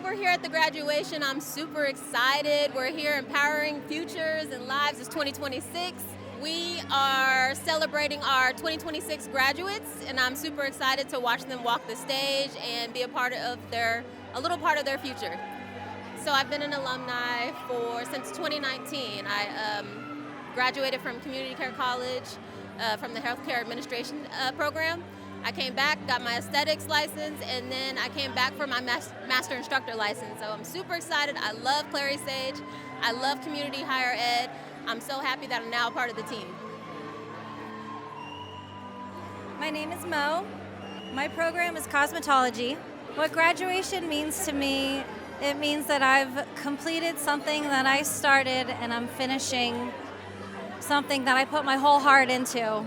we're here at the graduation. I'm super excited. We're here empowering futures and lives. It's 2026. We are celebrating our 2026 graduates, and I'm super excited to watch them walk the stage and be a little part of their future. So I've been an alumni since 2019. I graduated from Community Care College from the Healthcare Administration program. I came back, got my aesthetics license, and then I came back for my master instructor license. So I'm super excited. I love Clary Sage. I love community higher ed. I'm so happy that I'm now a part of the team. My name is Mo. My program is cosmetology. What graduation means to me, it means that I've completed something that I started and I'm finishing something that I put my whole heart into.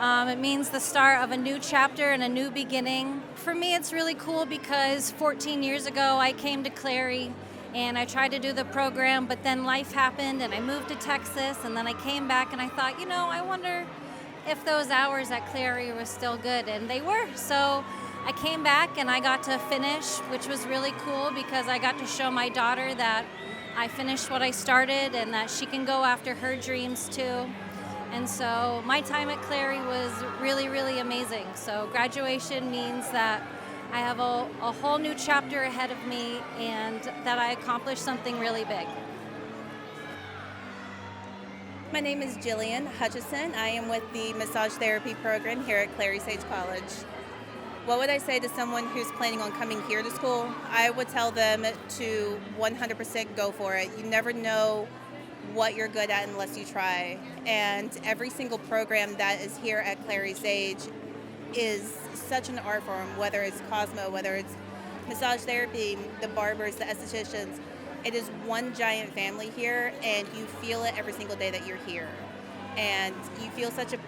It means the start of a new chapter and a new beginning. For me, it's really cool because 14 years ago, I came to Clary and I tried to do the program, but then life happened and I moved to Texas, and then I came back and I thought, I wonder if those hours at Clary were still good, and they were. So I came back and I got to finish, which was really cool because I got to show my daughter that I finished what I started and that she can go after her dreams too. And so my time at Clary was really, really amazing. So graduation means that I have a whole new chapter ahead of me and that I accomplished something really big. My name is Jillian Hutchison. I am with the massage therapy program here at Clary Sage College. What would I say to someone who's planning on coming here to school? I would tell them to 100% go for it. You never know what you're good at unless you try. And every single program that is here at Clary Sage is such an art form, whether it's Cosmo, whether it's massage therapy, the barbers, the estheticians. It is one giant family here, and you feel it every single day that you're here. And you feel such a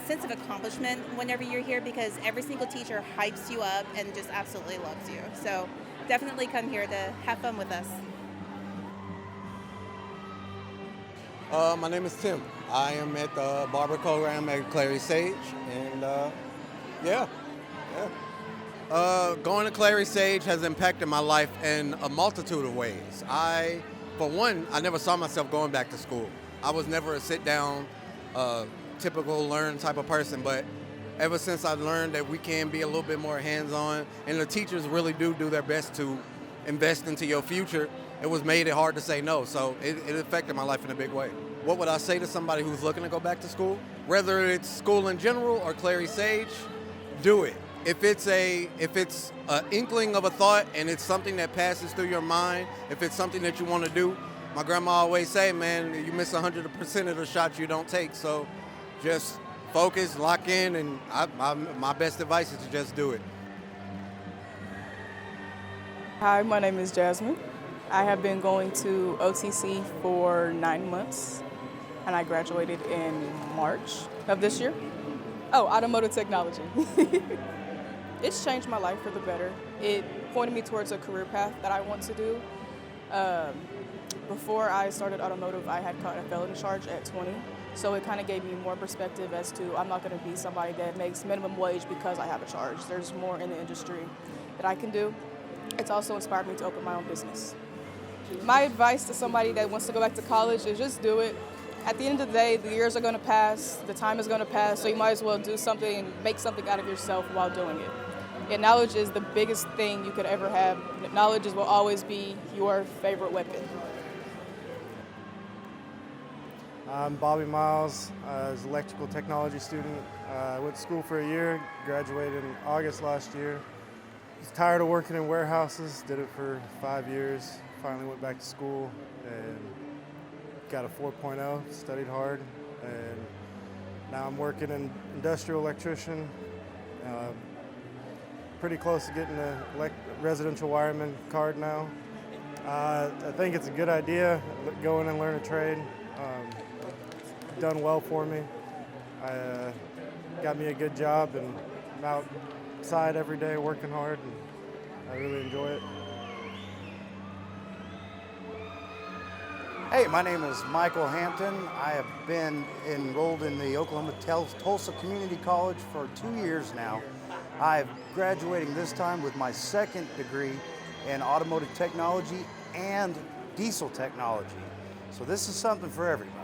sense of accomplishment whenever you're here because every single teacher hypes you up and just absolutely loves you. So definitely come here to have fun with us. My name is Tim. I am at the barber program at Clary Sage, and going to Clary Sage has impacted my life in a multitude of ways. For one, I never saw myself going back to school. I was never a sit-down, typical learn type of person, but ever since I learned that we can be a little bit more hands-on, and the teachers really do their best to invest into your future, it was made it hard to say no. So it affected my life in a big way. What would I say to somebody who's looking to go back to school? Whether it's school in general or Clary Sage, do it. If it's an inkling of a thought and it's something that passes through your mind, if it's something that you want to do, my grandma always say, man, you miss 100% of the shots you don't take. So just focus, lock in, and my best advice is to just do it. Hi, my name is Jasmine. I have been going to OTC for 9 months, and I graduated in March of this year. Oh, automotive technology. It's changed my life for the better. It pointed me towards a career path that I want to do. Before I started automotive, I had caught a felony charge at 20, so it kind of gave me more perspective as to I'm not going to be somebody that makes minimum wage because I have a charge. There's more in the industry that I can do. It's also inspired me to open my own business. My advice to somebody that wants to go back to college is just do it. At the end of the day, the years are going to pass, the time is going to pass, so you might as well do something and make something out of yourself while doing it. And knowledge is the biggest thing you could ever have. Knowledge will always be your favorite weapon. I'm Bobby Miles. I was an electrical technology student. I went to school for a year, graduated in August last year. Was tired of working in warehouses, did it for 5 years, finally went back to school and got a 4.0, studied hard, and now I'm working in industrial electrician. Pretty close to getting a residential wireman card now. I think it's a good idea, go in and learn a trade. Done well for me. Got me a good job, and I'm outside every day working hard, and I really enjoy it. Hey, my name is Michael Hampton. I have been enrolled in the Oklahoma Tulsa Community College for 2 years now. I'm graduating this time with my second degree in automotive technology and diesel technology. So this is something for everybody.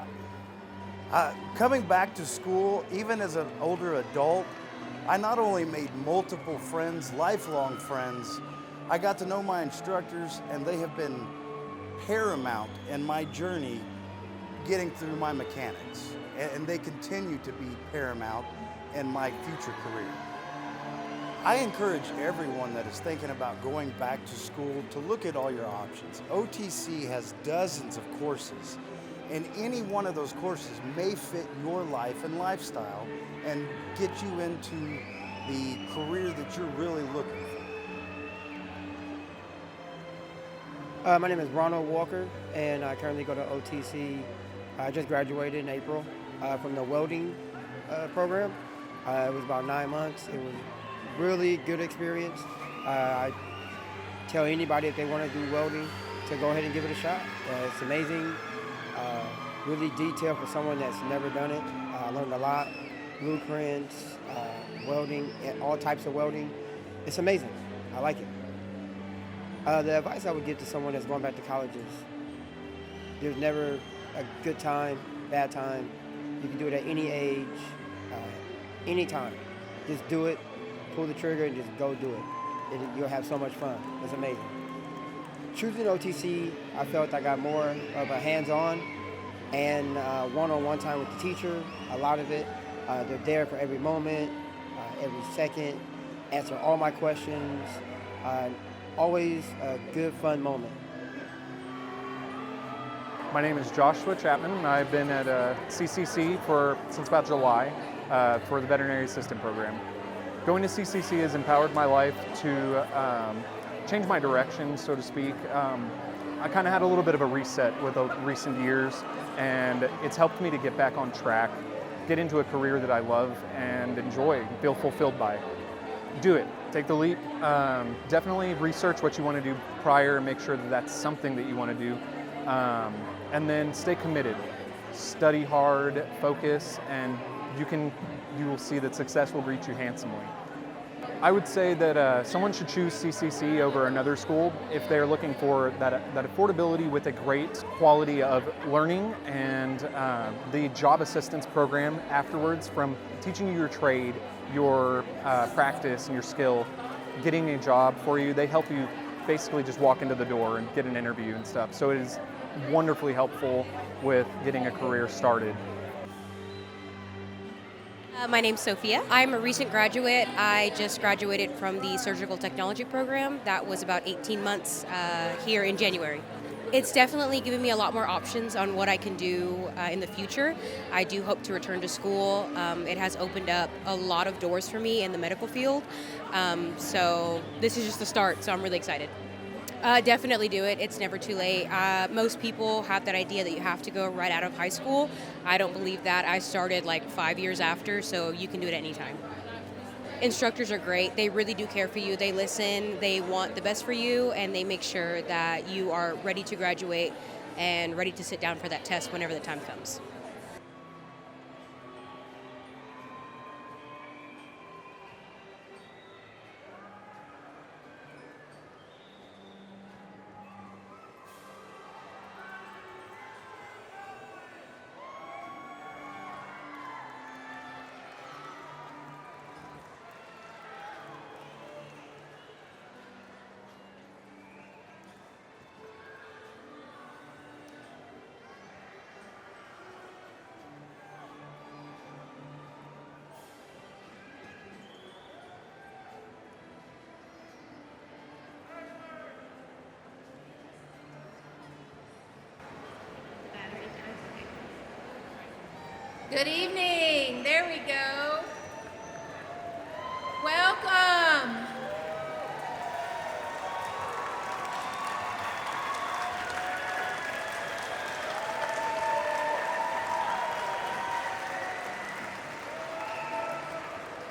Coming back to school, even as an older adult, I not only made multiple friends, lifelong friends, I got to know my instructors, and they have been paramount in my journey getting through my mechanics. And they continue to be paramount in my future career. I encourage everyone that is thinking about going back to school to look at all your options. OTC has dozens of courses, and any one of those courses may fit your life and lifestyle and get you into the career that you're really looking for. My name is Ronald Walker, and I currently go to OTC. I just graduated in April from the welding program. It was about 9 months. It was really good experience. I tell anybody if they want to do welding to go ahead and give it a shot. It's amazing, really detailed for someone that's never done it. I learned a lot, blueprints, welding, all types of welding. It's amazing. I like it. The advice I would give to someone that's going back to college is there's never a good time, bad time. You can do it at any age, any time. Just do it, pull the trigger, and just go do it. You'll have so much fun. It's amazing. Choosing OTC, I felt I got more of a hands-on and one-on-one time with the teacher. A lot of it, they're there for every moment, every second, answer all my questions. Always a good, fun moment. My name is Joshua Chapman, and I've been at CCC since about July for the veterinary assistant program. Going to CCC has empowered my life to change my direction, so to speak. I kind of had a little bit of a reset with the recent years, and it's helped me to get back on track, get into a career that I love and enjoy, feel fulfilled by. Do it. Take the leap. Definitely research what you want to do prior and make sure that that's something that you want to do. And then stay committed. Study hard, focus, and you will see that success will greet you handsomely. I would say that someone should choose CCC over another school if they're looking for that affordability with a great quality of learning, and the job assistance program afterwards, from teaching you your trade, your practice and your skill, getting a job for you. They help you basically just walk into the door and get an interview and stuff. So it is wonderfully helpful with getting a career started. My name's Sophia. I'm a recent graduate. I just graduated from the surgical technology program. That was about 18 months here in January. It's definitely given me a lot more options on what I can do in the future. I do hope to return to school. It has opened up a lot of doors for me in the medical field. So this is just the start, so I'm really excited. Definitely do it. It's never too late. Most people have that idea that you have to go right out of high school. I don't believe that. I started like 5 years after, so you can do it anytime. Instructors are great. They really do care for you. They listen, they want the best for you, and they make sure that you are ready to graduate and ready to sit down for that test whenever the time comes. Good evening. There we go. Welcome.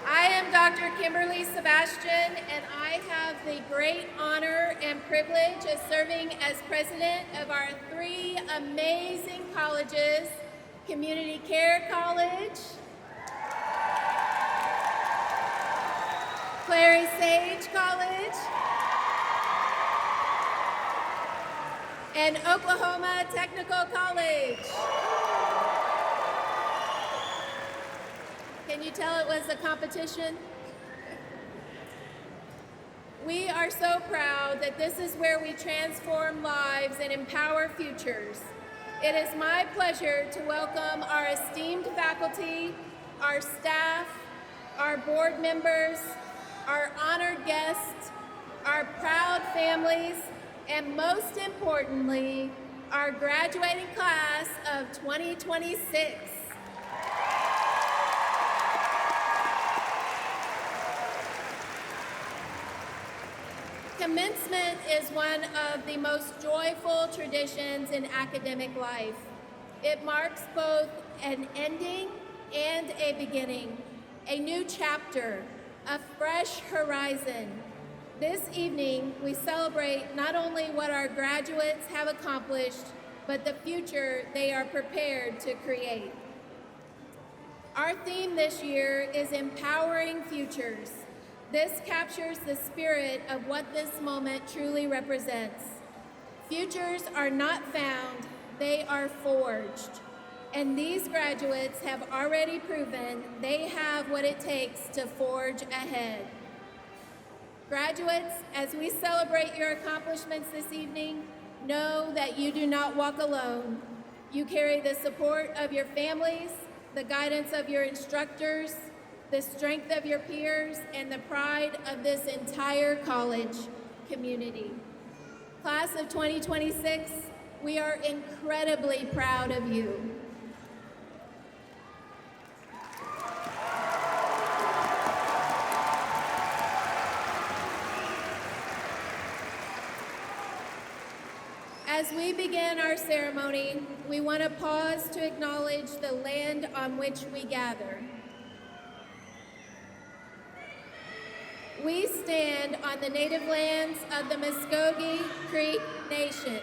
I am Dr. Kimberly Sebastian, and I have the great honor and privilege of serving as president of our 3 amazing colleges: Community Care College, Clary Sage College, and Oklahoma Technical College. Can you tell it was a competition? We are so proud that this is where we transform lives and empower futures. It is my pleasure to welcome our esteemed faculty, our staff, our board members, our honored guests, our proud families, and most importantly, our graduating class of 2026. Commencement is one of the most joyful traditions in academic life. It marks both an ending and a beginning, a new chapter, a fresh horizon. This evening, we celebrate not only what our graduates have accomplished, but the future they are prepared to create. Our theme this year is Empowering Futures. This captures the spirit of what this moment truly represents. Futures are not found, they are forged. And these graduates have already proven they have what it takes to forge ahead. Graduates, as we celebrate your accomplishments this evening, know that you do not walk alone. You carry the support of your families, the guidance of your instructors, the strength of your peers, and the pride of this entire college community. Class of 2026, we are incredibly proud of you. As we begin our ceremony, we want to pause to acknowledge the land on which we gather. We stand on the native lands of the Muskogee Creek Nation.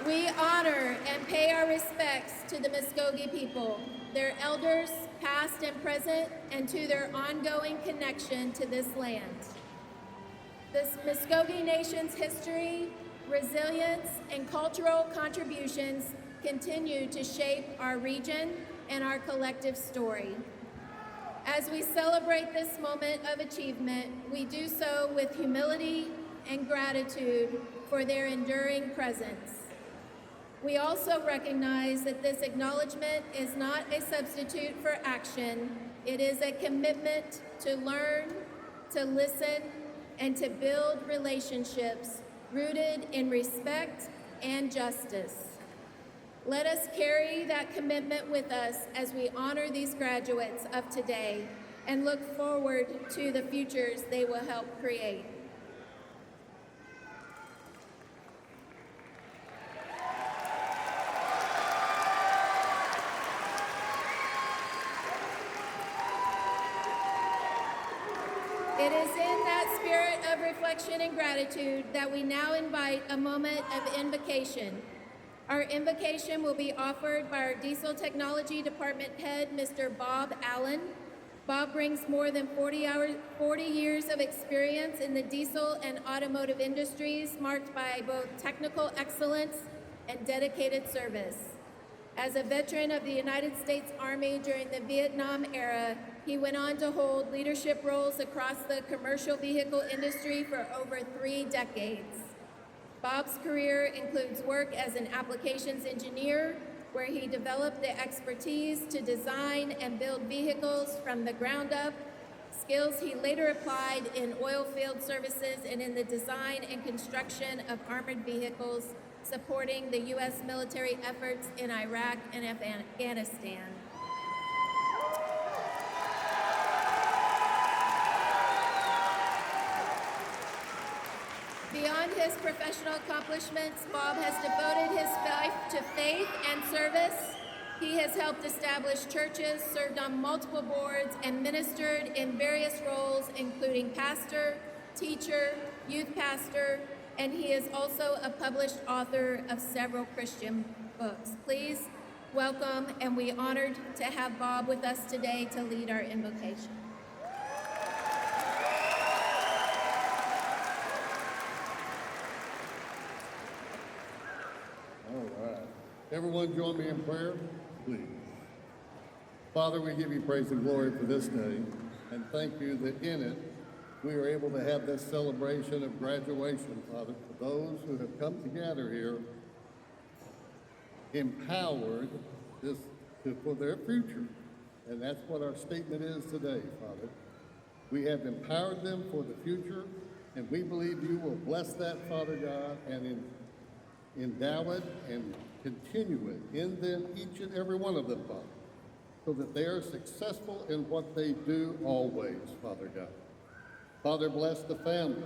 We honor and pay our respects to the Muskogee people, their elders, past and present, and to their ongoing connection to this land. The Muskogee Nation's history, resilience, and cultural contributions continue to shape our region and our collective story. As we celebrate this moment of achievement, we do so with humility and gratitude for their enduring presence. We also recognize that this acknowledgement is not a substitute for action. It is a commitment to learn, to listen, and to build relationships rooted in respect and justice. Let us carry that commitment with us as we honor these graduates of today and look forward to the futures they will help create. It is in that spirit of reflection and gratitude that we now invite a moment of invocation. Our invocation will be offered by our Diesel Technology Department Head, Mr. Bob Allen. Bob brings more than 40 years of experience in the diesel and automotive industries, marked by both technical excellence and dedicated service. As a veteran of the United States Army during the Vietnam era, he went on to hold leadership roles across the commercial vehicle industry for over 3 decades. Bob's career includes work as an applications engineer, where he developed the expertise to design and build vehicles from the ground up, skills he later applied in oil field services and in the design and construction of armored vehicles, supporting the U.S. military efforts in Iraq and Afghanistan. Beyond his professional accomplishments, Bob has devoted his life to faith and service. He has helped establish churches, served on multiple boards, and ministered in various roles, including pastor, teacher, youth pastor, and he is also a published author of several Christian books. Please welcome, and we're honored to have Bob with us today to lead our invocation. Everyone join me in prayer, please. Father, we give you praise and glory for this day, and thank you that in it we are able to have this celebration of graduation, Father, for those who have come together here, empowered for their future. And that's what our statement is today, Father. We have empowered them for the future, and we believe you will bless that, Father God, and endow it and continue it in them, each and every one of them, Father, so that they are successful in what they do always, Father God. Father, bless the families,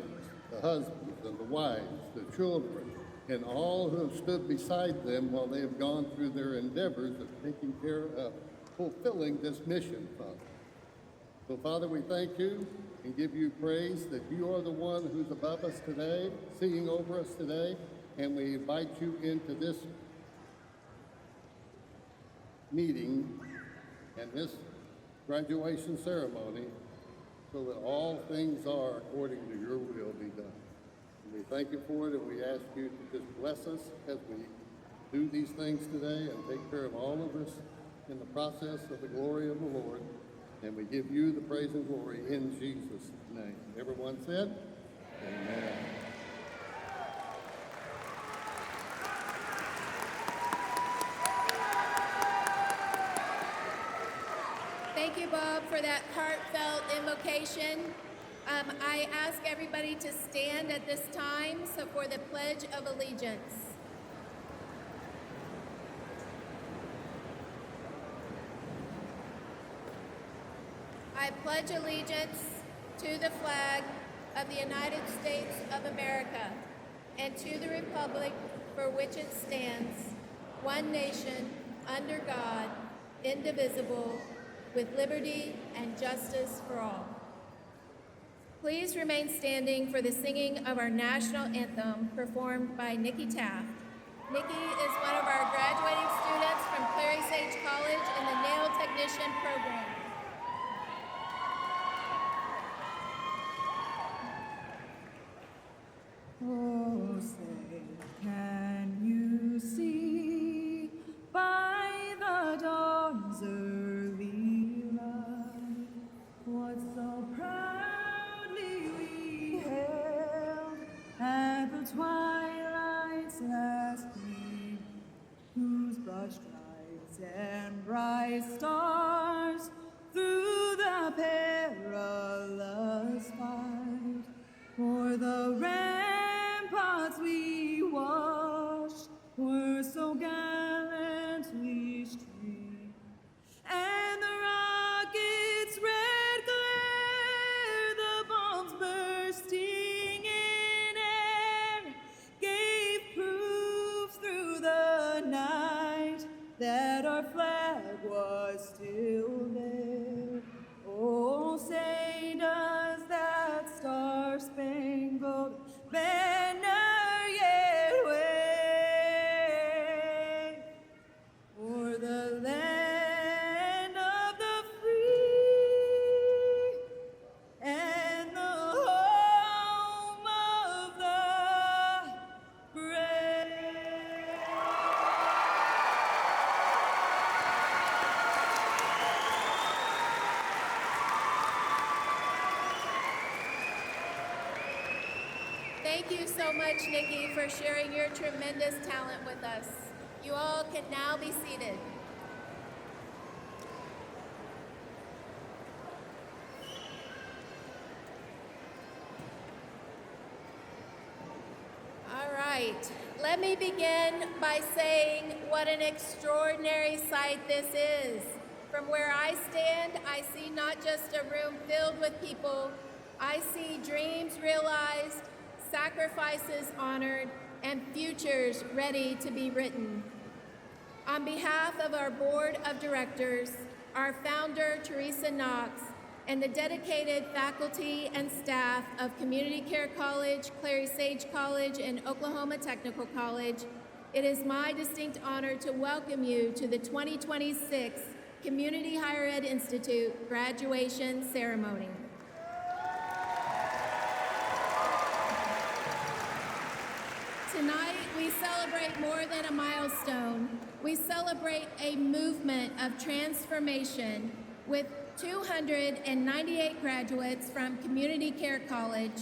the husbands and the wives, the children, and all who have stood beside them while they have gone through their endeavors of taking care of fulfilling this mission, Father. So, Father, we thank you and give you praise that you are the one who's above us today, singing over us today, and we invite you into this meeting and this graduation ceremony so that all things are according to your will be done. And we thank you for it, and we ask you to just bless us as we do these things today and take care of all of us in the process of the glory of the Lord. And we give you the praise and glory in Jesus' name. Everyone said, amen. Thank you, Bob, for that heartfelt invocation. I ask everybody to stand at this time for the Pledge of Allegiance. I pledge allegiance to the flag of the United States of America and to the republic for which it stands, one nation, under God, indivisible, with liberty and justice for all. Please remain standing for the singing of our national anthem performed by Niki Taff. Niki is one of our graduating students from Clary Sage College in the Nail Technician program. Oh, say, can you see by the dawn's early light what so proudly we hailed at the twilight's last gleam, whose broad stripes and bright stars through the perilous fight for the ramparts we watched were so gallantly streamed, and the rocket's red glare, the bombs bursting in air, gave proof through the night that our flag was still there. Oh, say does that star-spangled banner yet wave o'er the land of the free and the home of the brave? Thank you so much, Niki, for sharing your tremendous talent with us. You all can now be seated. All right, let me begin by saying what an extraordinary sight this is. From where I stand, I see not just a room filled with people, I see dreams realized, sacrifices honored, and futures ready to be written. On behalf of our board of directors, our founder, Teresa Knox, and the dedicated faculty and staff of Community Care College, Clary Sage College, and Oklahoma Technical College, it is my distinct honor to welcome you to the 2026 Community Higher Ed Institute graduation ceremony. Tonight, we celebrate more than a milestone. We celebrate a movement of transformation with 298 graduates from Community Care College,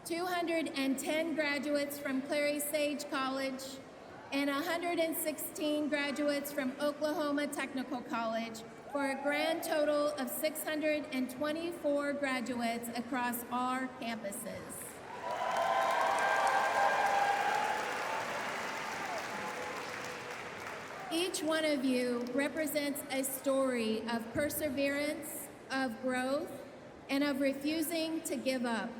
210 graduates from Clary Sage College, and 116 graduates from Oklahoma Technical College, for a grand total of 624 graduates across our campuses. Each one of you represents a story of perseverance, of growth, and of refusing to give up.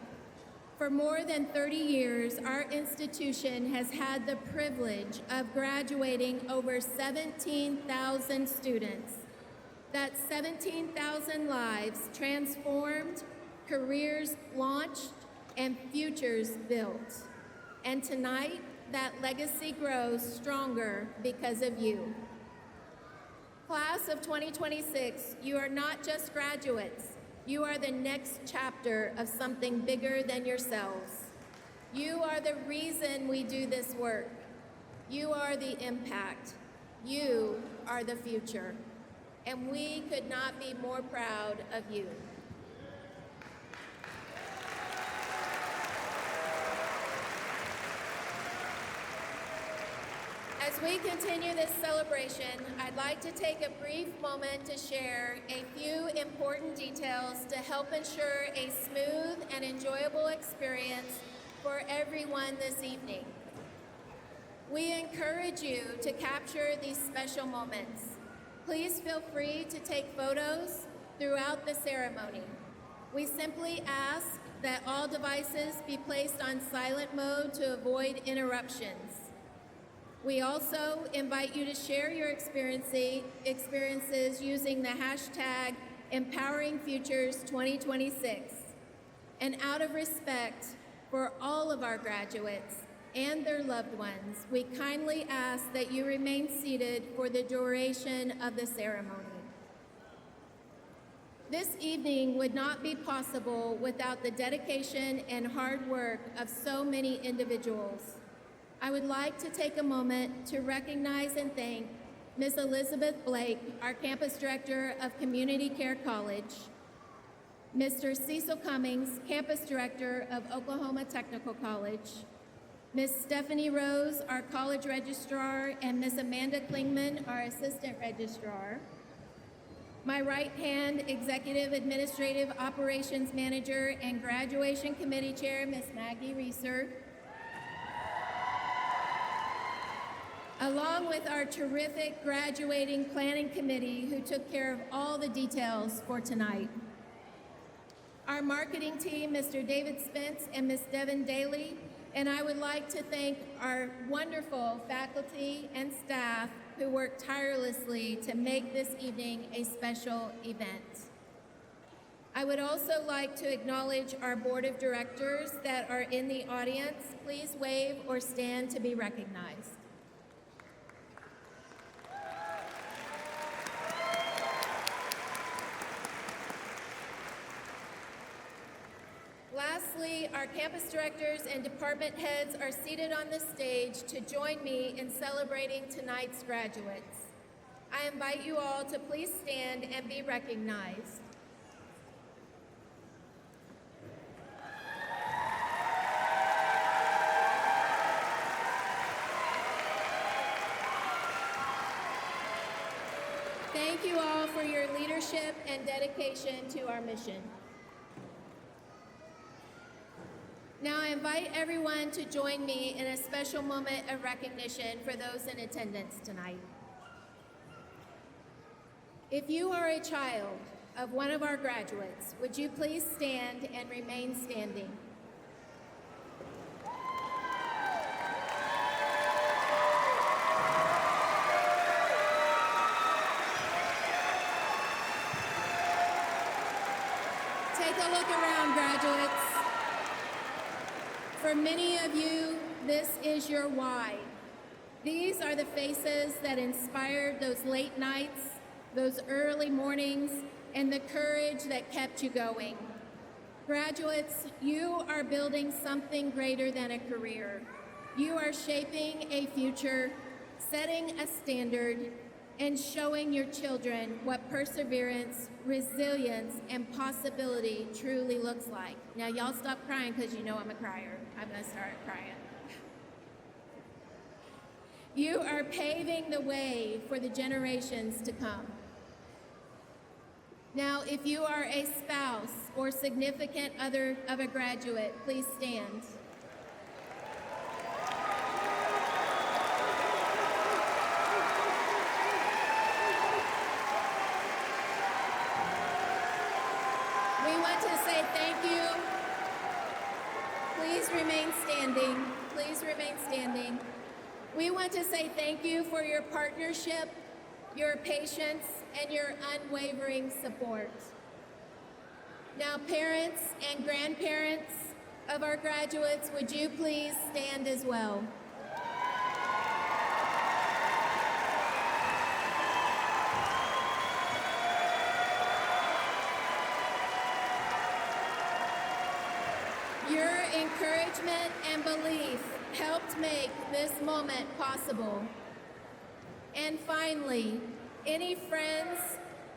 For more than 30 years, our institution has had the privilege of graduating over 17,000 students. That's 17,000 lives transformed, careers launched, and futures built. And tonight, that legacy grows stronger because of you. Class of 2026, you are not just graduates. You are the next chapter of something bigger than yourselves. You are the reason we do this work. You are the impact. You are the future. And we could not be more proud of you. As we continue this celebration, I'd like to take a brief moment to share a few important details to help ensure a smooth and enjoyable experience for everyone this evening. We encourage you to capture these special moments. Please feel free to take photos throughout the ceremony. We simply ask that all devices be placed on silent mode to avoid interruptions. We also invite you to share your experiences using the hashtag EmpoweringFutures2026. And out of respect for all of our graduates and their loved ones, we kindly ask that you remain seated for the duration of the ceremony. This evening would not be possible without the dedication and hard work of so many individuals. I would like to take a moment to recognize and thank Ms. Elizabeth Blake, our Campus Director of Community Care College, Mr. Cecil Cummings, Campus Director of Oklahoma Technical College, Ms. Stephanie Rose, our College Registrar, and Ms. Amanda Klingman, our Assistant Registrar, my right-hand Executive Administrative Operations Manager and Graduation Committee Chair, Ms. Maggie Reeser, along with our terrific graduating planning committee who took care of all the details for tonight. Our marketing team, Mr. David Spence and Ms. Devin Daly, and I would like to thank our wonderful faculty and staff who worked tirelessly to make this evening a special event. I would also like to acknowledge our board of directors that are in the audience. Please wave or stand to be recognized. Lastly, our campus directors and department heads are seated on the stage to join me in celebrating tonight's graduates. I invite you all to please stand and be recognized. Thank you all for your leadership and dedication to our mission. Now I invite everyone to join me in a special moment of recognition for those in attendance tonight. If you are a child of one of our graduates, would you please stand and remain standing? Take a look around, graduates. For many of you, this is your why. These are the faces that inspired those late nights, those early mornings, and the courage that kept you going. Graduates, you are building something greater than a career. You are shaping a future, setting a standard, and showing your children what perseverance, resilience, and possibility truly looks like. Now, y'all stop crying because you know I'm a crier. I'm going to start crying. You are paving the way for the generations to come. Now, if you are a spouse or significant other of a graduate, please stand. We want to say thank you. Please remain standing. Please remain standing. We want to say thank you for your partnership, your patience, and your unwavering support. Now, parents and grandparents of our graduates, would you please stand as well? Your encouragement and belief helped make this moment possible. And finally, any friends,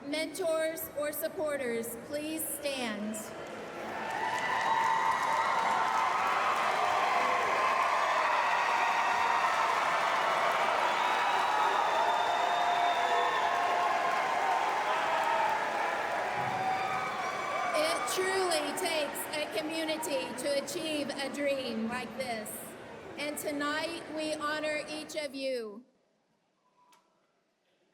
mentors, or supporters, please stand. It truly takes a community to achieve a dream like this. And tonight, we honor each of you.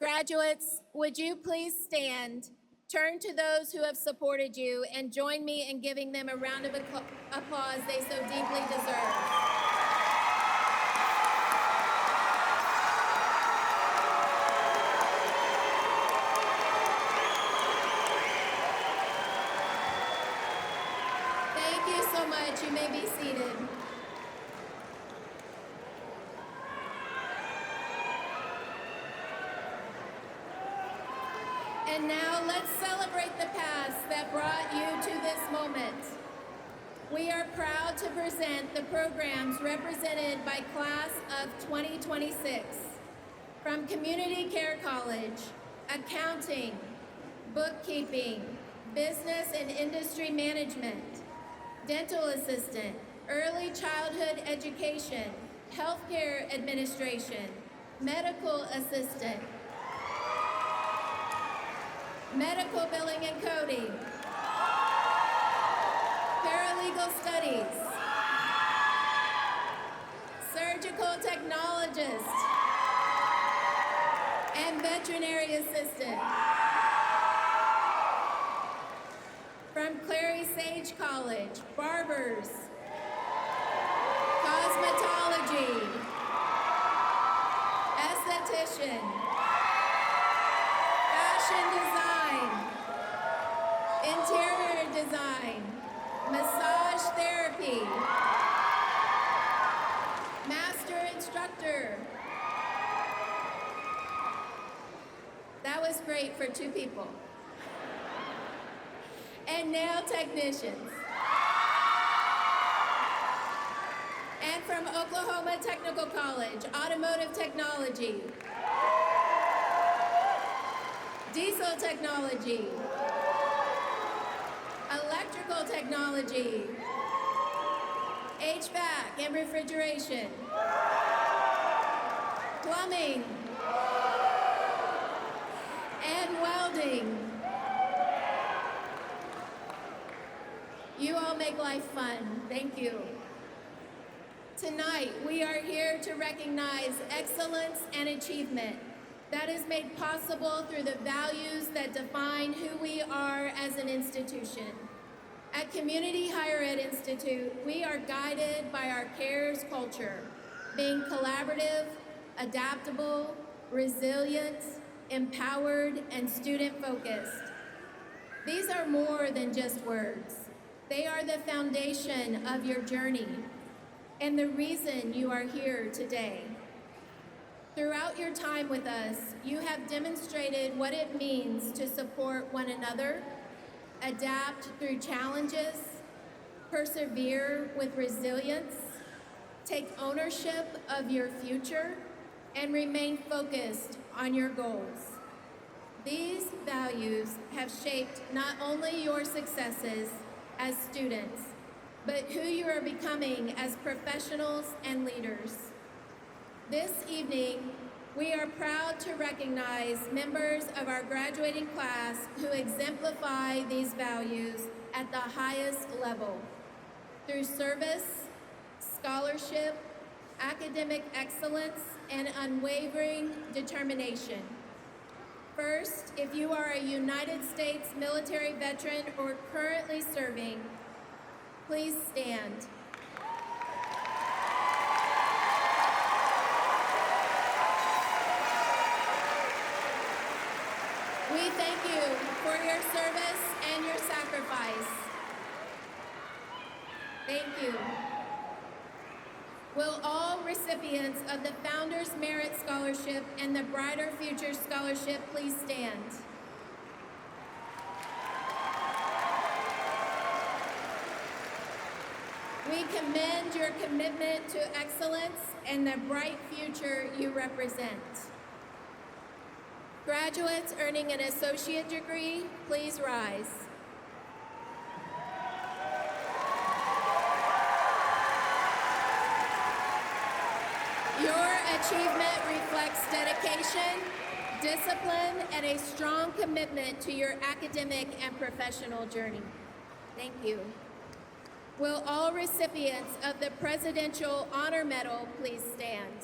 Graduates, would you please stand, turn to those who have supported you, and join me in giving them a round of applause they so deeply deserve. Thank you so much. You may be seated. And now let's celebrate the past that brought you to this moment. We are proud to present the programs represented by Class of 2026 from Community Care College, Accounting, Bookkeeping, Business and Industry Management, Dental Assistant, Early Childhood Education, Healthcare Administration, Medical Assistant, Medical Billing and Coding, Paralegal Studies, Surgical Technologist, and Veterinary Assistant. From Clary Sage College, Barbers, Cosmetology, Esthetician, Fashion Design, Interior Design, Massage Therapy, Master Instructor. That was great for 2 people. And nail technicians. And from Oklahoma Technical College, Automotive Technology, Diesel Technology, Electrical Technology, HVAC and Refrigeration, Plumbing, and Welding. You all make life fun. Thank you. Tonight, we are here to recognize excellence and achievement that is made possible through the values that define who we are as an institution. At Community Higher Ed Institute, we are guided by our CARES culture, being collaborative, adaptable, resilient, empowered, and student-focused. These are more than just words. They are the foundation of your journey and the reason you are here today. Throughout your time with us, you have demonstrated what it means to support one another, adapt through challenges, persevere with resilience, take ownership of your future, and remain focused on your goals. These values have shaped not only your successes as students, but who you are becoming as professionals and leaders. This evening, we are proud to recognize members of our graduating class who exemplify these values at the highest level through service, scholarship, academic excellence, and unwavering determination. First, if you are a United States military veteran or currently serving, please stand. We thank you for your service and your sacrifice. Thank you. Will all recipients of the Founders Merit Scholarship and the Brighter Future Scholarship please stand? We commend your commitment to excellence and the bright future you represent. Graduates earning an associate degree, please rise. Your achievement reflects dedication, discipline, and a strong commitment to your academic and professional journey. Thank you. Will all recipients of the Presidential Honor Medal please stand?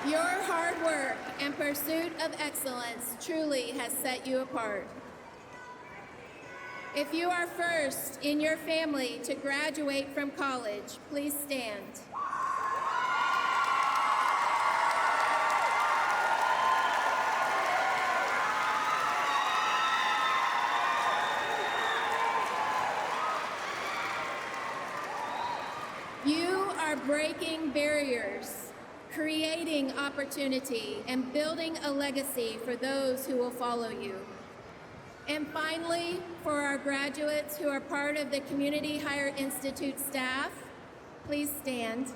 Your hard work and pursuit of excellence truly has set you apart. If you are first in your family to graduate from college, please stand. You are breaking barriers, creating opportunity, and building a legacy for those who will follow you. And finally, for our graduates who are part of the Community Higher Institute staff, please stand.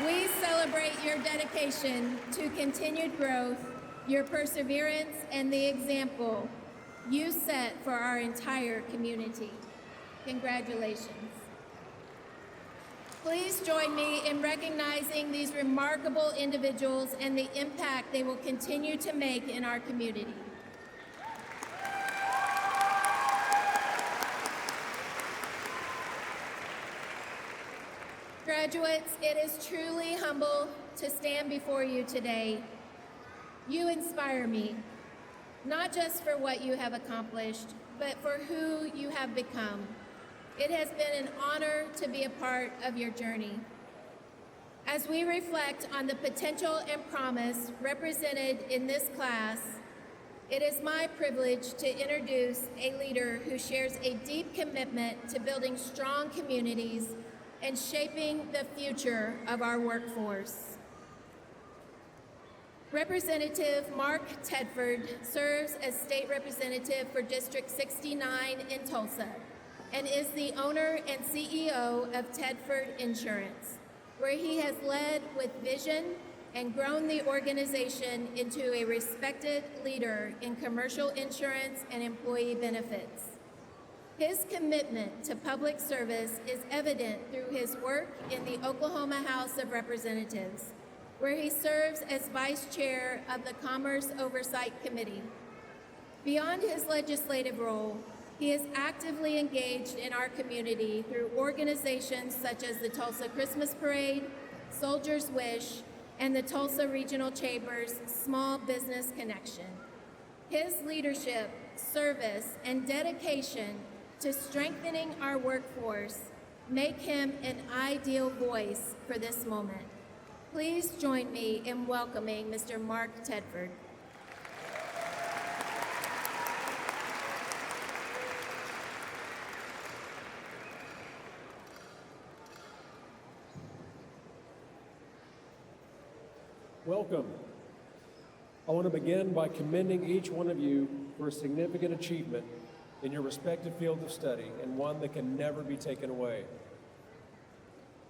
We celebrate your dedication to continued growth, your perseverance, and the example you set for our entire community. Congratulations. Please join me in recognizing these remarkable individuals and the impact they will continue to make in our community. Graduates, it is truly humble to stand before you today. You inspire me, not just for what you have accomplished, but for who you have become. It has been an honor to be a part of your journey. As we reflect on the potential and promise represented in this class, it is my privilege to introduce a leader who shares a deep commitment to building strong communities and shaping the future of our workforce. Representative Mark Tedford serves as state representative for District 69 in Tulsa and is the owner and CEO of Tedford Insurance, where he has led with vision and grown the organization into a respected leader in commercial insurance and employee benefits. His commitment to public service is evident through his work in the Oklahoma House of Representatives, where he serves as vice chair of the Commerce Oversight Committee. Beyond his legislative role, he is actively engaged in our community through organizations such as the Tulsa Christmas Parade, Soldier's Wish, and the Tulsa Regional Chamber's Small Business Connection. His leadership, service, and dedication to strengthening our workforce make him an ideal voice for this moment. Please join me in welcoming Mr. Mark Tedford. Welcome. I want to begin by commending each one of you for a significant achievement in your respective field of study and one that can never be taken away.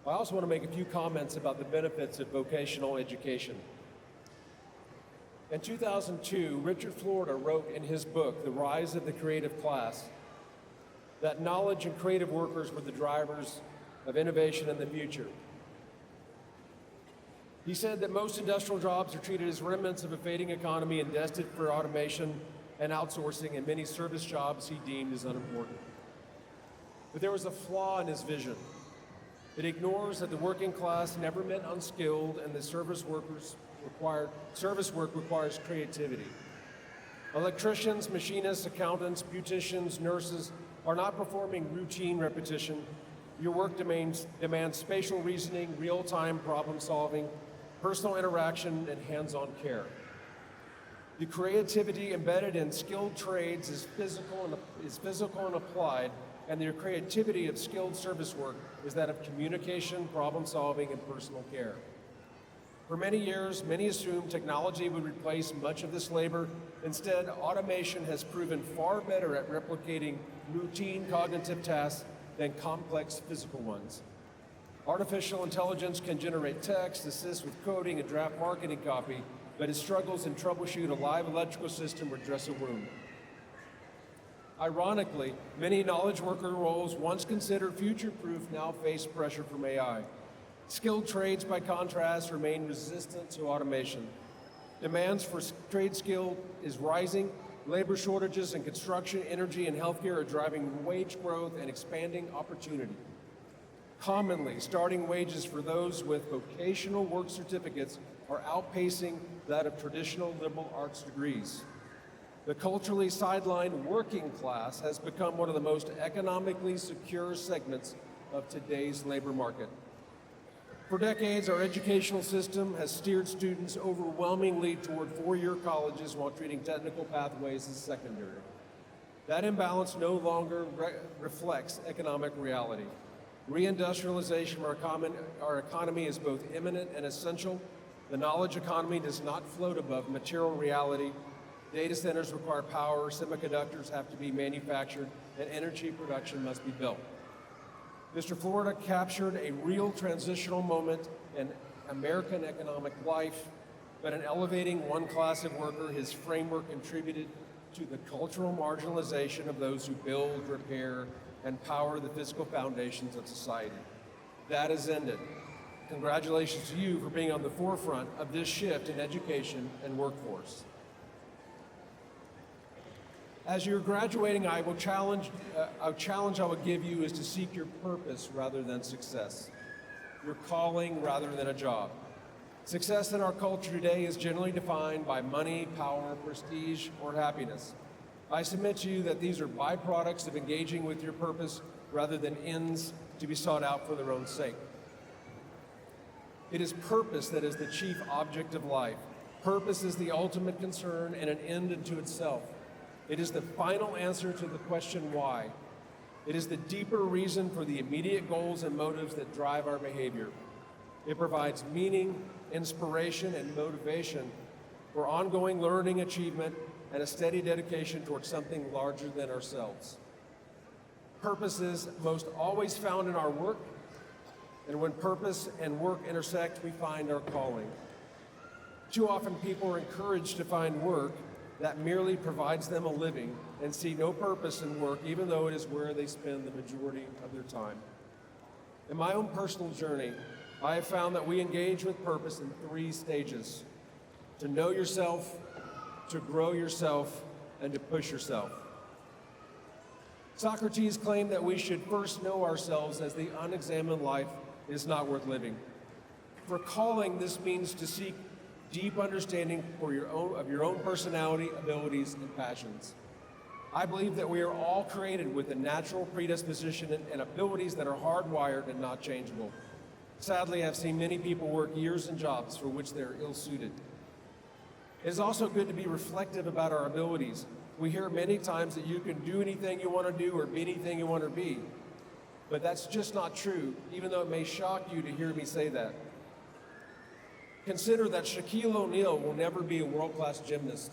I also want to make a few comments about the benefits of vocational education. In 2002, Richard Florida wrote in his book, The Rise of the Creative Class, that knowledge and creative workers were the drivers of innovation in the future. He said that most industrial jobs are treated as remnants of a fading economy and destined for automation and outsourcing, and many service jobs he deemed as unimportant. But there was a flaw in his vision. It ignores that the working class never meant unskilled, and that service work requires creativity. Electricians, machinists, accountants, beauticians, nurses are not performing routine repetition. Your work demands spatial reasoning, real-time problem solving, personal interaction, and hands-on care. The creativity embedded in skilled trades is physical and applied, and the creativity of skilled service work is that of communication, problem solving, and personal care. For many years, many assumed technology would replace much of this labor. Instead, automation has proven far better at replicating routine cognitive tasks than complex physical ones. Artificial intelligence can generate text, assist with coding, and draft marketing copy, but it struggles and troubleshoot a live electrical system or dress a wound. Ironically, many knowledge worker roles once considered future-proof now face pressure from AI. Skilled trades, by contrast, remain resistant to automation. Demands for trade skill is rising. Labor shortages in construction, energy, and healthcare are driving wage growth and expanding opportunity. Commonly, starting wages for those with vocational work certificates are outpacing that of traditional liberal arts degrees. The culturally sidelined working class has become one of the most economically secure segments of today's labor market. For decades, our educational system has steered students overwhelmingly toward four-year colleges while treating technical pathways as secondary. That imbalance no longer reflects economic reality. Reindustrialization of our economy is both imminent and essential. The knowledge economy does not float above material reality. Data centers require power, semiconductors have to be manufactured, and energy production must be built. Mr. Florida captured a real transitional moment in American economic life, but in elevating one class of worker, his framework contributed to the cultural marginalization of those who build, repair, and power the physical foundations of society. That has ended. Congratulations to you for being on the forefront of this shift in education and workforce. As you're graduating, a challenge I would give you is to seek your purpose rather than success, your calling rather than a job. Success in our culture today is generally defined by money, power, prestige, or happiness. I submit to you that these are byproducts of engaging with your purpose rather than ends to be sought out for their own sake. It is purpose that is the chief object of life. Purpose is the ultimate concern and an end unto itself. It is the final answer to the question why. It is the deeper reason for the immediate goals and motives that drive our behavior. It provides meaning, inspiration, and motivation for ongoing learning, achievement, and a steady dedication towards something larger than ourselves. Purpose is most always found in our work, and when purpose and work intersect, we find our calling. Too often people are encouraged to find work that merely provides them a living and see no purpose in work, even though it is where they spend the majority of their time. In my own personal journey, I have found that we engage with purpose in 3 stages: to know yourself, to grow yourself, and to push yourself. Socrates claimed that we should first know ourselves, as the unexamined life is not worth living. For calling, this means to seek deep understanding of your own personality, abilities, and passions. I believe that we are all created with a natural predisposition and abilities that are hardwired and not changeable. Sadly, I've seen many people work years in jobs for which they're ill-suited. It is also good to be reflective about our abilities. We hear many times that you can do anything you want to do or be anything you want to be. But that's just not true, even though it may shock you to hear me say that. Consider that Shaquille O'Neal will never be a world-class gymnast.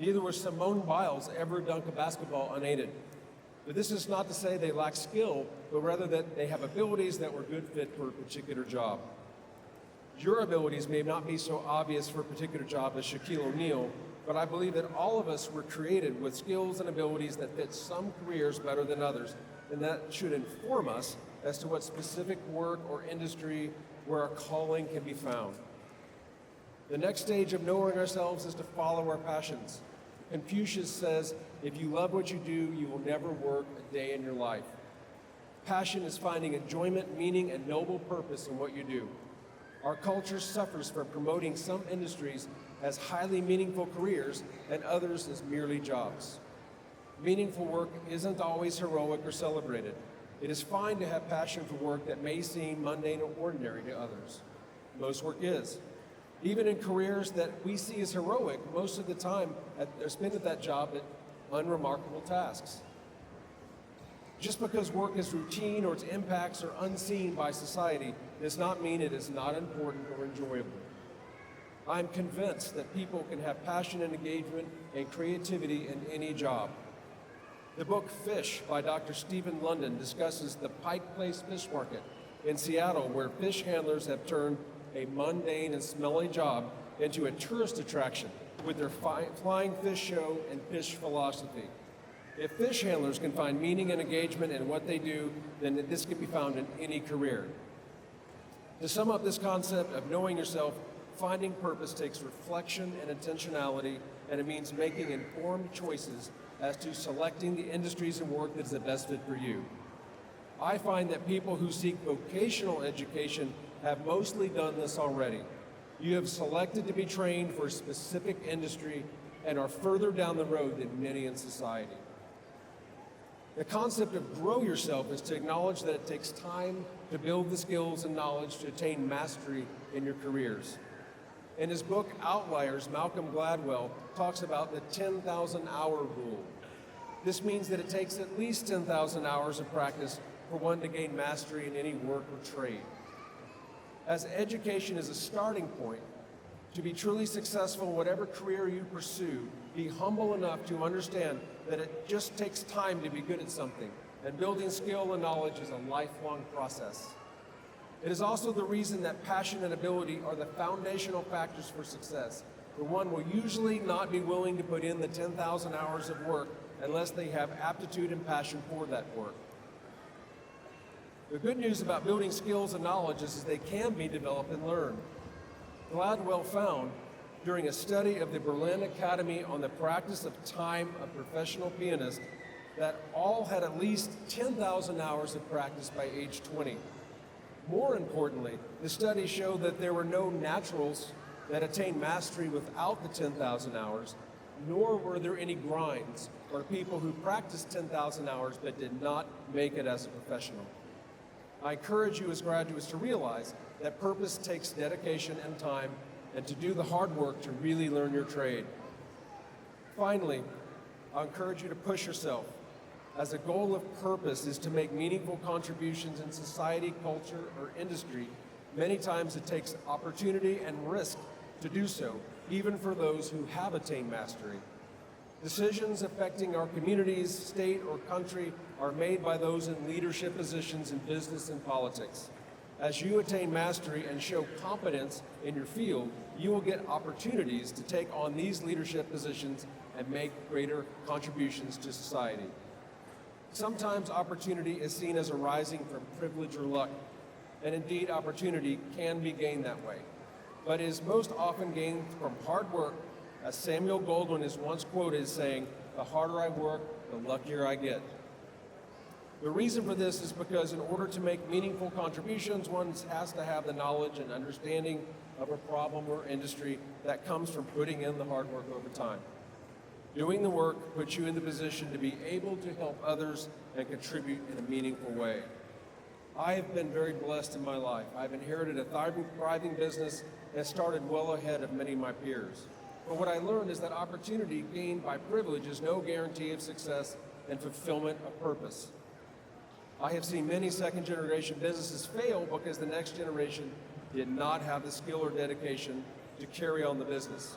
Neither will Simone Biles ever dunk a basketball unaided. But this is not to say they lack skill, but rather that they have abilities that were a good fit for a particular job. Your abilities may not be so obvious for a particular job as Shaquille O'Neal, but I believe that all of us were created with skills and abilities that fit some careers better than others, and that should inform us as to what specific work or industry where our calling can be found. The next stage of knowing ourselves is to follow our passions. Confucius says, if you love what you do, you will never work a day in your life. Passion is finding enjoyment, meaning, and noble purpose in what you do. Our culture suffers from promoting some industries as highly meaningful careers and others as merely jobs. Meaningful work isn't always heroic or celebrated. It is fine to have passion for work that may seem mundane or ordinary to others. Most work is. Even in careers that we see as heroic, most of the time they're spent at that job at unremarkable tasks. Just because work is routine or its impacts are unseen by society does not mean it is not important or enjoyable. I'm convinced that people can have passion and engagement and creativity in any job. The book Fish by Dr. Stephen London discusses the Pike Place Fish Market in Seattle, where fish handlers have turned a mundane and smelly job into a tourist attraction with their flying fish show and fish philosophy. If fish handlers can find meaning and engagement in what they do, then this can be found in any career. To sum up this concept of knowing yourself, finding purpose takes reflection and intentionality, and it means making informed choices as to selecting the industries and work that is the best fit for you. I find that people who seek vocational education have mostly done this already. You have selected to be trained for a specific industry and are further down the road than many in society. The concept of grow yourself is to acknowledge that it takes time to build the skills and knowledge to attain mastery in your careers. In his book Outliers, Malcolm Gladwell talks about the 10,000-hour rule. This means that it takes at least 10,000 hours of practice for one to gain mastery in any work or trade. As education is a starting point, to be truly successful in whatever career you pursue, be humble enough to understand that it just takes time to be good at something, and building skill and knowledge is a lifelong process. It is also the reason that passion and ability are the foundational factors for success, for one will usually not be willing to put in the 10,000 hours of work unless they have aptitude and passion for that work. The good news about building skills and knowledge is they can be developed and learned. Gladwell found during a study of the Berlin Academy on the practice of time of professional pianists that all had at least 10,000 hours of practice by age 20. More importantly, the study showed that there were no naturals that attained mastery without the 10,000 hours, nor were there any grinds or people who practiced 10,000 hours but did not make it as a professional. I encourage you as graduates to realize that purpose takes dedication and time, and to do the hard work to really learn your trade. Finally, I encourage you to push yourself, as a goal of purpose is to make meaningful contributions in society, culture, or industry. Many times it takes opportunity and risk to do so, even for those who have attained mastery. Decisions affecting our communities, state, or country are made by those in leadership positions in business and politics. As you attain mastery and show competence in your field, you will get opportunities to take on these leadership positions and make greater contributions to society. Sometimes opportunity is seen as arising from privilege or luck, and indeed opportunity can be gained that way. But it is most often gained from hard work, as Samuel Goldwyn is once quoted as saying, "The harder I work, the luckier I get." The reason for this is because in order to make meaningful contributions, one has to have the knowledge and understanding of a problem or industry that comes from putting in the hard work over time. Doing the work puts you in the position to be able to help others and contribute in a meaningful way. I have been very blessed in my life. I've inherited a thriving business and started well ahead of many of my peers. But what I learned is that opportunity gained by privilege is no guarantee of success and fulfillment of purpose. I have seen many second-generation businesses fail because the next generation did not have the skill or dedication to carry on the business.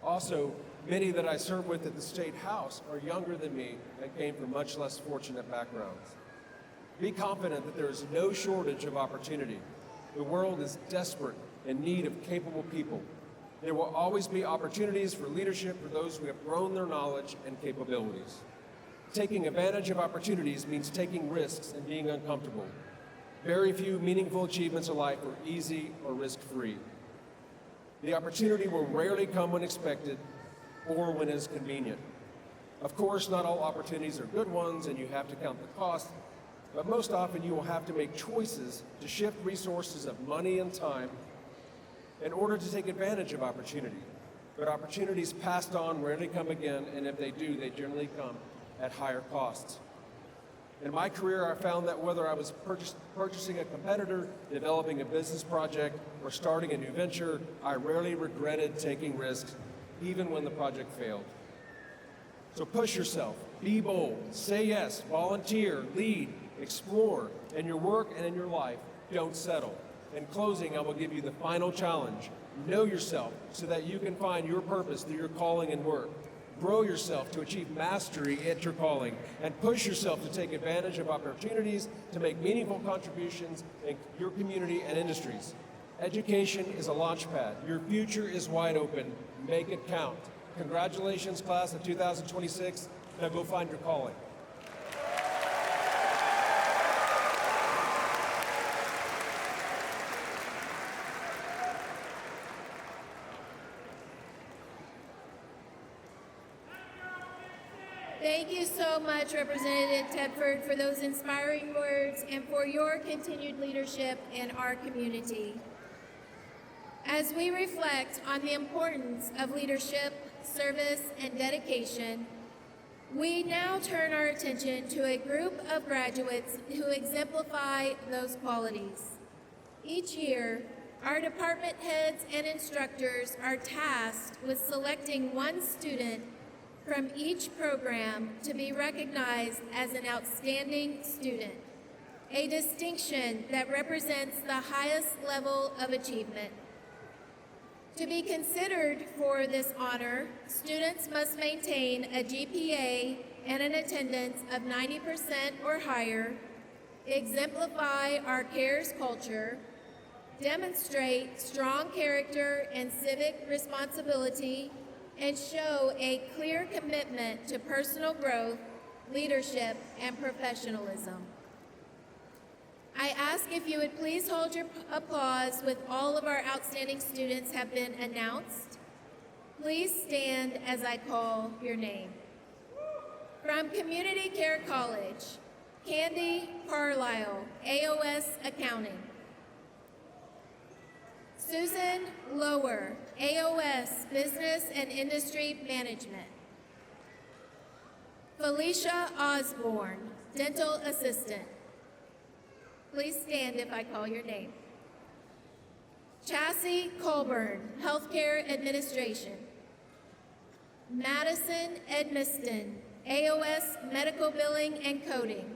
Also, many that I serve with at the State House are younger than me and came from much less fortunate backgrounds. Be confident that there is no shortage of opportunity. The world is desperate in need of capable people. There will always be opportunities for leadership for those who have grown their knowledge and capabilities. Taking advantage of opportunities means taking risks and being uncomfortable. Very few meaningful achievements in life are easy or risk-free. The opportunity will rarely come when expected or when it's convenient. Of course, not all opportunities are good ones and you have to count the cost, but most often you will have to make choices to shift resources of money and time in order to take advantage of opportunity. But opportunities passed on rarely come again, and if they do, they generally come at higher costs. In my career, I found that whether I was purchasing a competitor, developing a business project, or starting a new venture, I rarely regretted taking risks, even when the project failed. So push yourself, be bold, say yes, volunteer, lead, explore. In your work and in your life, don't settle. In closing, I will give you the final challenge. Know yourself so that you can find your purpose through your calling and work. Grow yourself to achieve mastery at your calling, and push yourself to take advantage of opportunities to make meaningful contributions in your community and industries. Education is a launchpad. Your future is wide open. Make it count. Congratulations, class of 2026. Now go find your calling. Thank you so much, Representative Tedford, for those inspiring words and for your continued leadership in our community. As we reflect on the importance of leadership, service, and dedication, we now turn our attention to a group of graduates who exemplify those qualities. Each year, our department heads and instructors are tasked with selecting one student from each program to be recognized as an outstanding student, a distinction that represents the highest level of achievement. To be considered for this honor, students must maintain a GPA and an attendance of 90% or higher, exemplify our CARES culture, demonstrate strong character and civic responsibility, and show a clear commitment to personal growth, leadership, and professionalism. I ask if you would please hold your applause with all of our outstanding students have been announced. Please stand as I call your name. From Community Care College, Candy Carlisle, AOS Accounting. Susan Lower, AOS Business and Industry Management. Felicia Osborne, Dental Assistant. Please stand if I call your name. Chassie Colburn, Healthcare Administration. Madison Edmiston, AOS Medical Billing and Coding.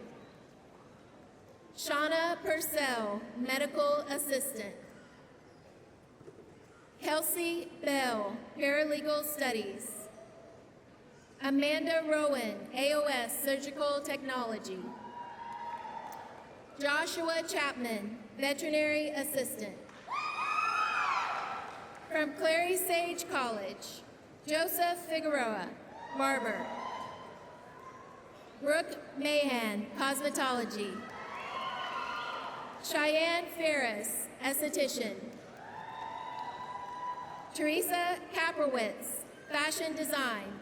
Shauna Purcell, Medical Assistant. Kelsey Bell, Paralegal Studies. Amanda Rowan, AOS Surgical Technology. Joshua Chapman, Veterinary Assistant. From Clary Sage College, Joseph Figueroa, Barber. Brooke Mahan, Cosmetology. Cheyenne Ferris, Esthetician. Teresa Kaprowitz, Fashion Design.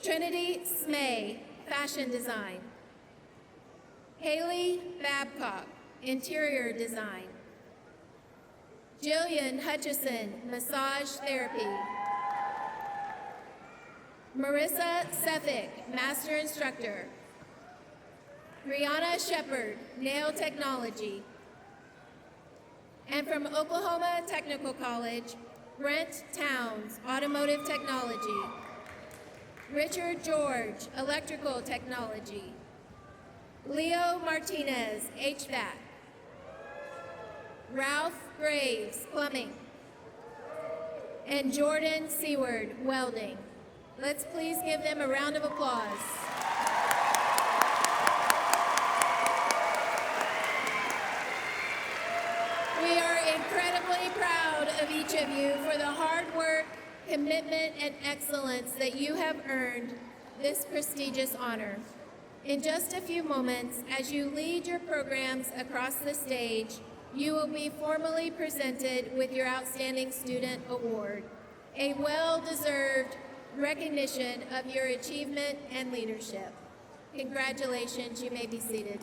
Trinity Smay, Fashion Design. Haley Babcock, Interior Design. Jillian Hutchison, Massage Therapy. Marissa Sefik, Master Instructor. Brianna Shepard, Nail Technology. And from Oklahoma Technical College, Brent Towns, Automotive Technology. Richard George, Electrical Technology. Leo Martinez, HVAC. Ralph Graves, plumbing, and Jordan Seward, welding. Let's please give them a round of applause. We are incredibly proud of each of you for the hard work, commitment, and excellence that you have earned this prestigious honor. In just a few moments, as you lead your programs across the stage, you will be formally presented with your Outstanding Student Award, a well-deserved recognition of your achievement and leadership. Congratulations, you may be seated.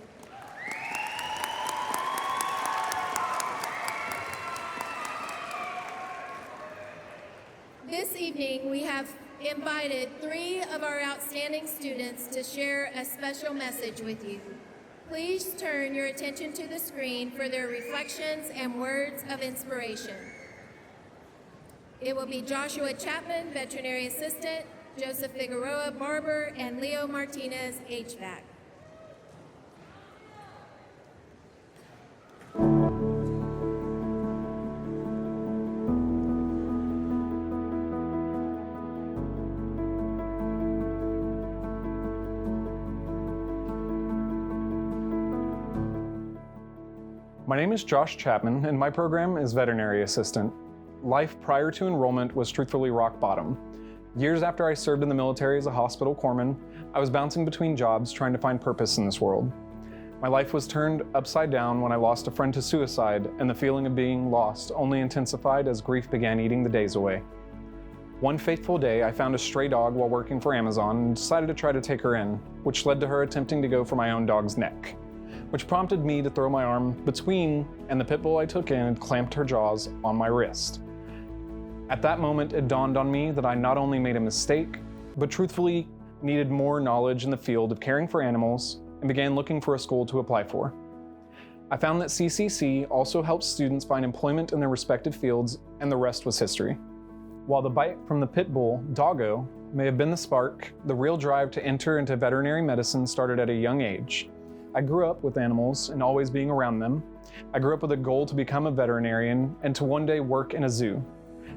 This evening, we have invited 3 of our outstanding students to share a special message with you. Please turn your attention to the screen for their reflections and words of inspiration. It will be Joshua Chapman, veterinary assistant, Joseph Figueroa, barber, and Leo Martinez, HVAC. My name is Josh Chapman, and my program is veterinary assistant. Life prior to enrollment was truthfully rock bottom. Years after I served in the military as a hospital corpsman, I was bouncing between jobs trying to find purpose in this world. My life was turned upside down when I lost a friend to suicide, and the feeling of being lost only intensified as grief began eating the days away. One fateful day, I found a stray dog while working for Amazon and decided to try to take her in, which led to her attempting to go for my own dog's neck, which prompted me to throw my arm between, and the pit bull I took in and clamped her jaws on my wrist. At that moment, it dawned on me that I not only made a mistake, but truthfully needed more knowledge in the field of caring for animals and began looking for a school to apply for. I found that CCC also helps students find employment in their respective fields, and the rest was history. While the bite from the pit bull, Doggo, may have been the spark, the real drive to enter into veterinary medicine started at a young age. I grew up with animals and always being around them. I grew up with a goal to become a veterinarian and to one day work in a zoo.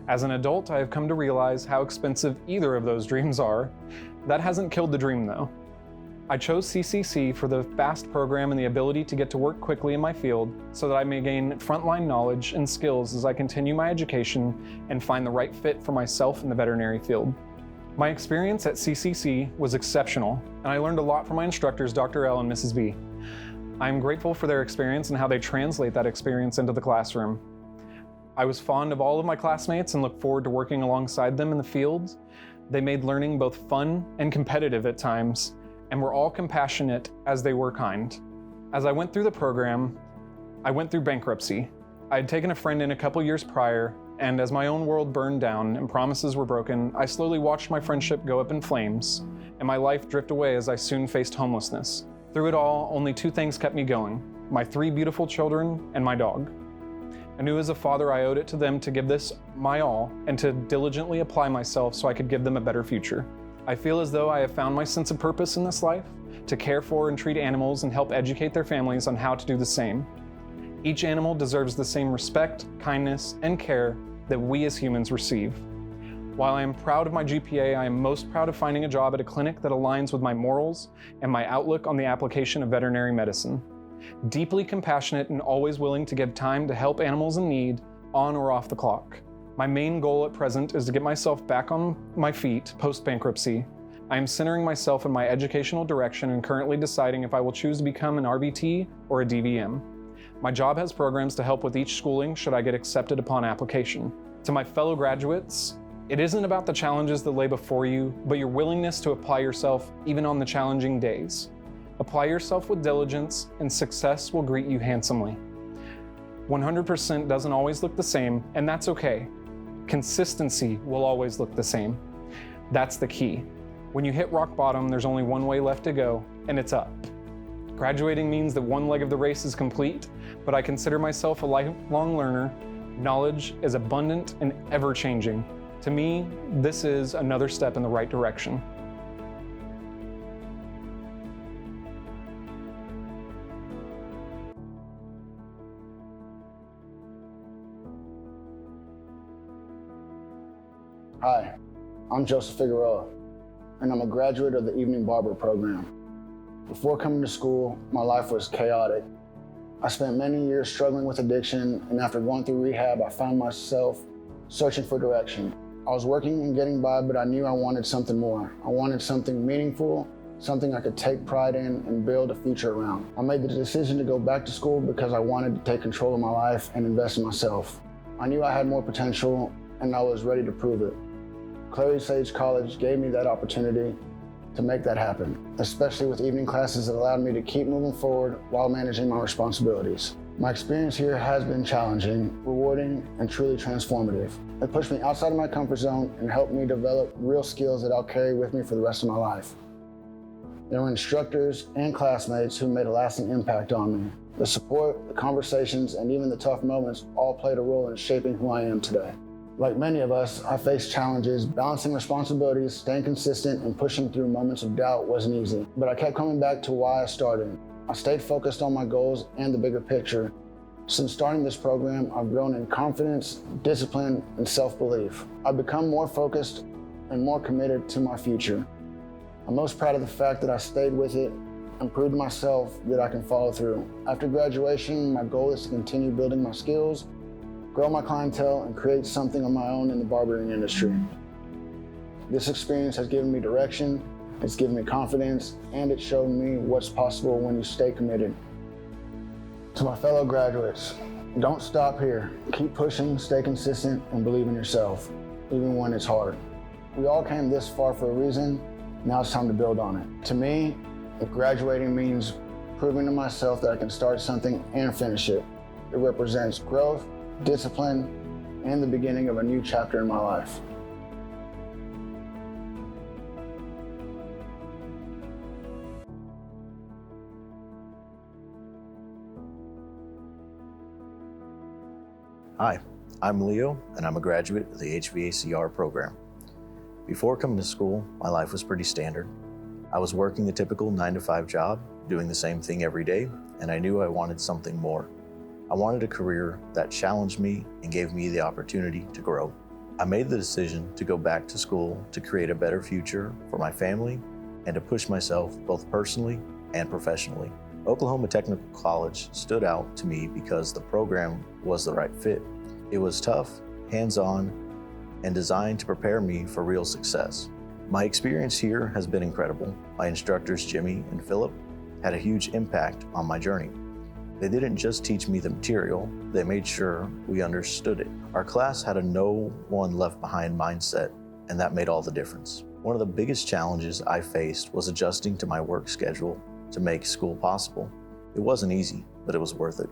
As an adult, I have come to realize how expensive either of those dreams are. That hasn't killed the dream though. I chose CCC for the fast program and the ability to get to work quickly in my field so that I may gain frontline knowledge and skills as I continue my education and find the right fit for myself in the veterinary field. My experience at CCC was exceptional, and I learned a lot from my instructors, Dr. L and Mrs. B. I am grateful for their experience and how they translate that experience into the classroom. I was fond of all of my classmates and look forward to working alongside them in the field. They made learning both fun and competitive at times, and were all compassionate as they were kind. As I went through the program, I went through bankruptcy. I had taken a friend in a couple years prior, and as my own world burned down and promises were broken, I slowly watched my friendship go up in flames, and my life drift away as I soon faced homelessness. Through it all, only 2 things kept me going: my 3 beautiful children and my dog. I knew as a father I owed it to them to give this my all and to diligently apply myself so I could give them a better future. I feel as though I have found my sense of purpose in this life, to care for and treat animals and help educate their families on how to do the same. Each animal deserves the same respect, kindness, and care that we as humans receive. While I am proud of my GPA, I am most proud of finding a job at a clinic that aligns with my morals and my outlook on the application of veterinary medicine. Deeply compassionate and always willing to give time to help animals in need, on or off the clock. My main goal at present is to get myself back on my feet post-bankruptcy. I am centering myself in my educational direction and currently deciding if I will choose to become an RVT or a DVM. My job has programs to help with each schooling should I get accepted upon application. To my fellow graduates, it isn't about the challenges that lay before you, but your willingness to apply yourself even on the challenging days. Apply yourself with diligence and success will greet you handsomely. 100% doesn't always look the same, and that's okay. Consistency will always look the same. That's the key. When you hit rock bottom, there's only one way left to go, and it's up. Graduating means that one leg of the race is complete, but I consider myself a lifelong learner. Knowledge is abundant and ever-changing. To me, this is another step in the right direction. Hi, I'm Joseph Figueroa, and I'm a graduate of the Evening Barber program. Before coming to school, my life was chaotic. I spent many years struggling with addiction, and after going through rehab, I found myself searching for direction. I was working and getting by, but I knew I wanted something more. I wanted something meaningful, something I could take pride in and build a future around. I made the decision to go back to school because I wanted to take control of my life and invest in myself. I knew I had more potential, and I was ready to prove it. Clary Sage College gave me that opportunity to make that happen, especially with evening classes that allowed me to keep moving forward while managing my responsibilities. My experience here has been challenging, rewarding, and truly transformative. It pushed me outside of my comfort zone and helped me develop real skills that I'll carry with me for the rest of my life. There were instructors and classmates who made a lasting impact on me. The support, the conversations, and even the tough moments all played a role in shaping who I am today. Like many of us, I faced challenges. Balancing responsibilities, staying consistent, and pushing through moments of doubt wasn't easy. But I kept coming back to why I started. I stayed focused on my goals and the bigger picture. Since starting this program, I've grown in confidence, discipline, and self-belief. I've become more focused and more committed to my future. I'm most proud of the fact that I stayed with it and proved to myself that I can follow through. After graduation, my goal is to continue building my skills, grow my clientele, and create something on my own in the barbering industry. This experience has given me direction, it's given me confidence, and it's shown me what's possible when you stay committed. To my fellow graduates, don't stop here. Keep pushing, stay consistent, and believe in yourself, even when it's hard. We all came this far for a reason. Now it's time to build on it. To me, if graduating means proving to myself that I can start something and finish it, it represents growth, discipline, and the beginning of a new chapter in my life. Hi, I'm Leo, and I'm a graduate of the HVACR program. Before coming to school, my life was pretty standard. I was working the typical 9-to-5 job, doing the same thing every day, and I knew I wanted something more. I wanted a career that challenged me and gave me the opportunity to grow. I made the decision to go back to school to create a better future for my family and to push myself both personally and professionally. Oklahoma Technical College stood out to me because the program was the right fit. It was tough, hands-on, and designed to prepare me for real success. My experience here has been incredible. My instructors, Jimmy and Philip, had a huge impact on my journey. They didn't just teach me the material, they made sure we understood it. Our class had a no one left behind mindset, and that made all the difference. One of the biggest challenges I faced was adjusting to my work schedule to make school possible. It wasn't easy, but it was worth it.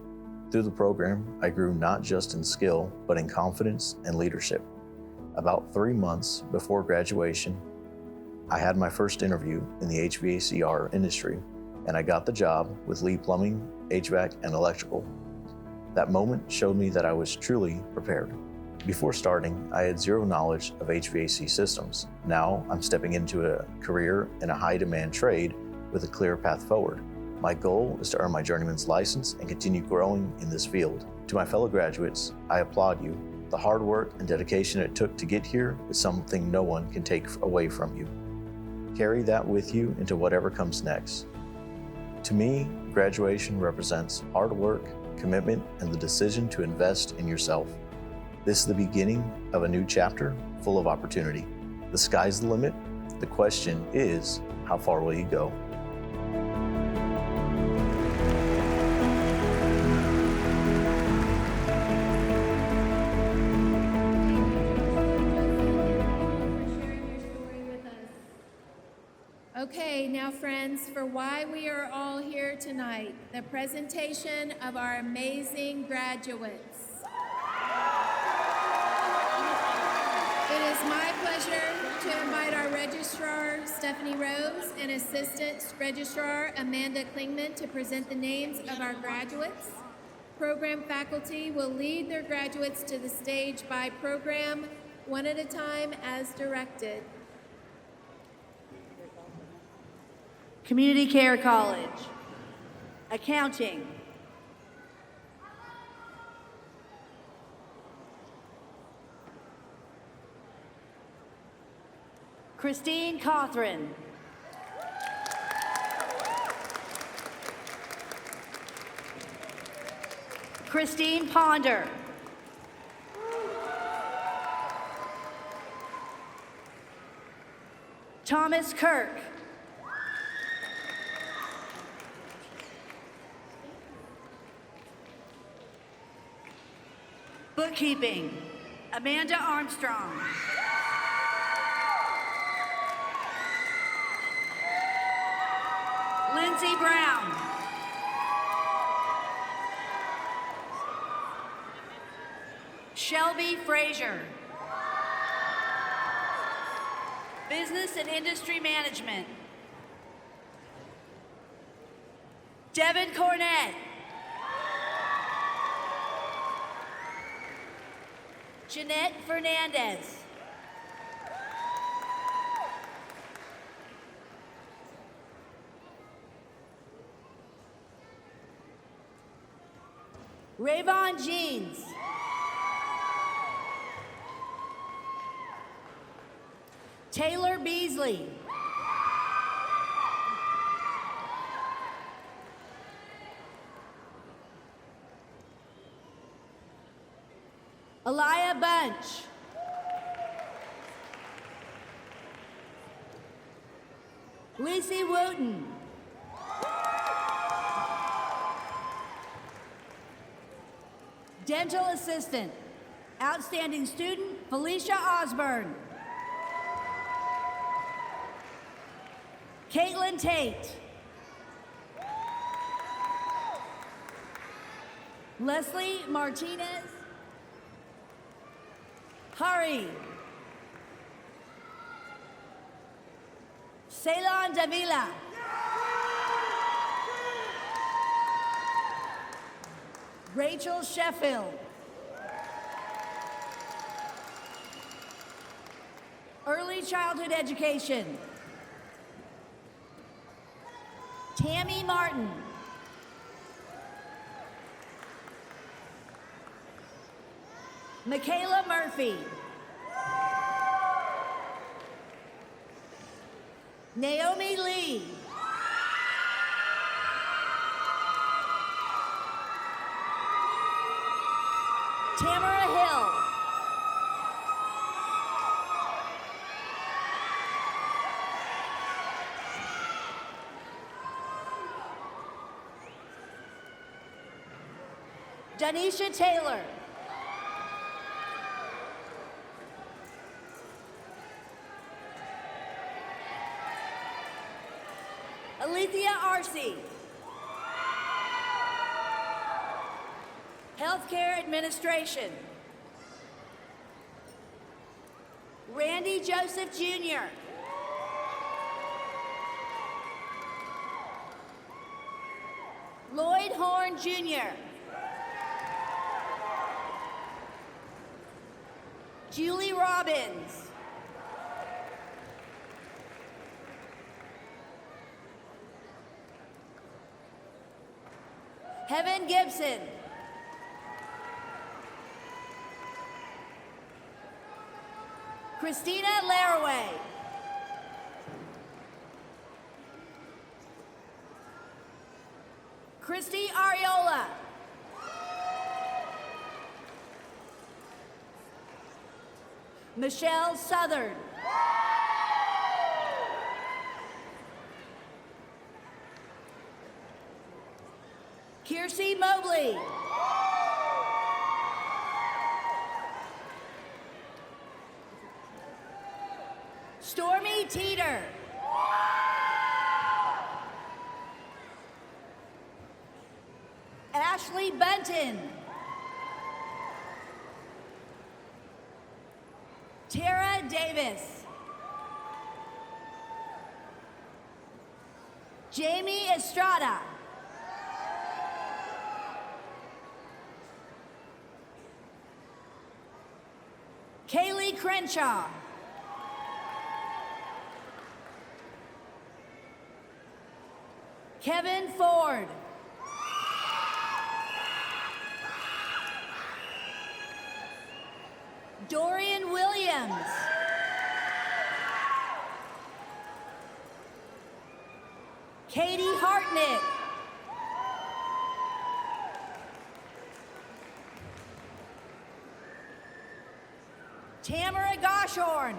Through the program, I grew not just in skill, but in confidence and leadership. About 3 months before graduation, I had my first interview in the HVACR industry, and I got the job with Lee Plumbing, HVAC, and Electrical. That moment showed me that I was truly prepared. Before starting, I had zero knowledge of HVAC systems. Now I'm stepping into a career in a high-demand trade with a clear path forward. My goal is to earn my journeyman's license and continue growing in this field. To my fellow graduates, I applaud you. The hard work and dedication it took to get here is something no one can take away from you. Carry that with you into whatever comes next. To me, graduation represents hard work, commitment, and the decision to invest in yourself. This is the beginning of a new chapter full of opportunity. The sky's the limit. The question is, how far will you go? Okay, now friends, for why we are all here tonight, the presentation of our amazing graduates. It is my pleasure to invite our Registrar, Stephanie Rose, and Assistant Registrar, Amanda Klingman, to present the names of our graduates. Program faculty will lead their graduates to the stage by program, one at a time as directed. Community Care College, Accounting, Christine Cothran. Christine Ponder. Thomas Kirk. Bookkeeping, Amanda Armstrong. Lindsay Brown. Shelby Frazier. Business and Industry Management. Devin Cornett. Jeanette Fernandez. Rayvon Jeans. Taylor Beasley. Elia Bunch. Lacey Wooten. Dental Assistant. Outstanding Student, Felicia Osborne. Caitlin Tate. Leslie Martinez. Hari. Ceylon Davila. Rachel Sheffield. Early Childhood Education. Tammy Martin. Michaela Murphy. Naomi Lee. Tamara Hill. Danisha Taylor. Alethea Arce. Healthcare Administration. Randy Joseph Jr. Lloyd Horn Jr. Julie Robbins. Heaven Gibson. Christina Laraway. Christy Ariola. Michelle Southern. Kiersey Mobley. Stormy Teeter. Ashley Bunton. Tara Davis. Jamie Estrada. Kaylee Crenshaw. Kevin Ford. Dorian Williams. Katie Hartnett. Tamara Goshorn.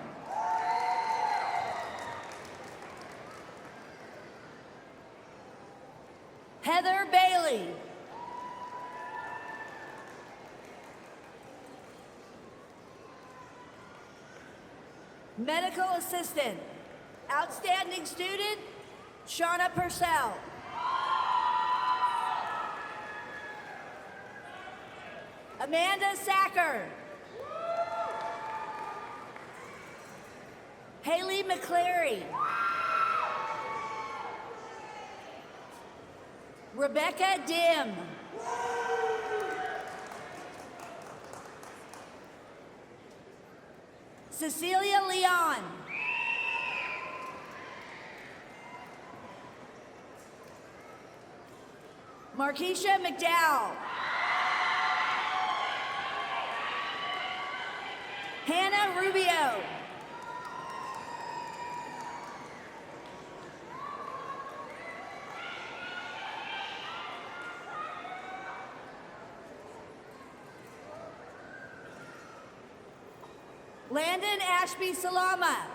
Heather Bailey. Medical assistant, outstanding student, Shauna Purcell. Amanda Sacker. Haley McClary. Rebecca Dim. Cecilia Leon. Markeisha McDowell. Hannah Rubio. Landon Ashby Salama.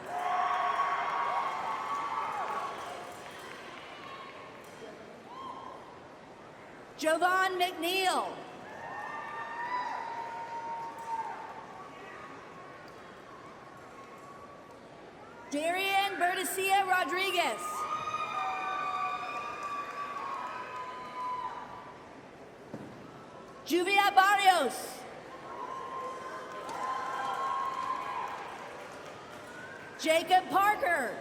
Jovan McNeil. Darian Berticia Rodriguez. Juvia Barrios. Jacob Parker.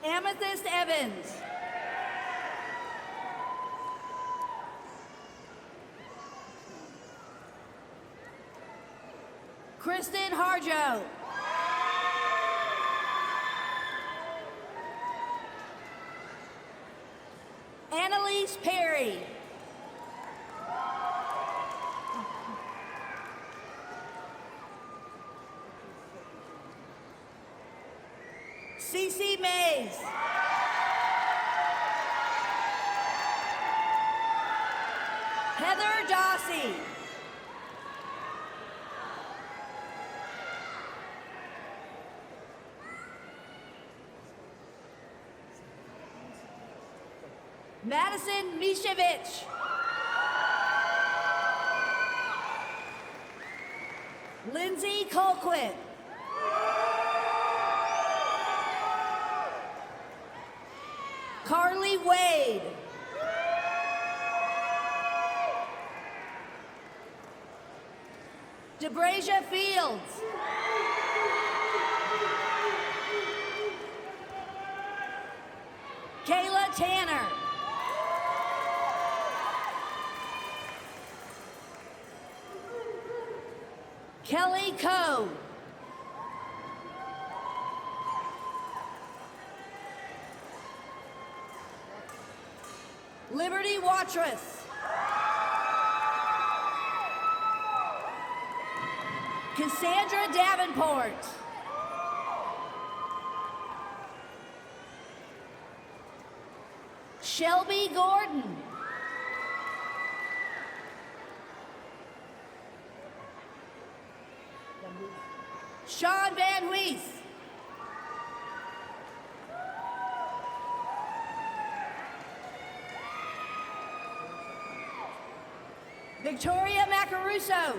Amethyst Evans. Kristen Harjo. Annalise Perry. Cece Mays. Heather Dossie. Madison Mishevich. Lindsay Colquitt. Carly Wade. DeBrasia Fields. Kayla Tanner. Kelly Coe. Liberty Watrous. Cassandra Davenport. Shelby Gordon. Sean Van Wees. Victoria Macaruso.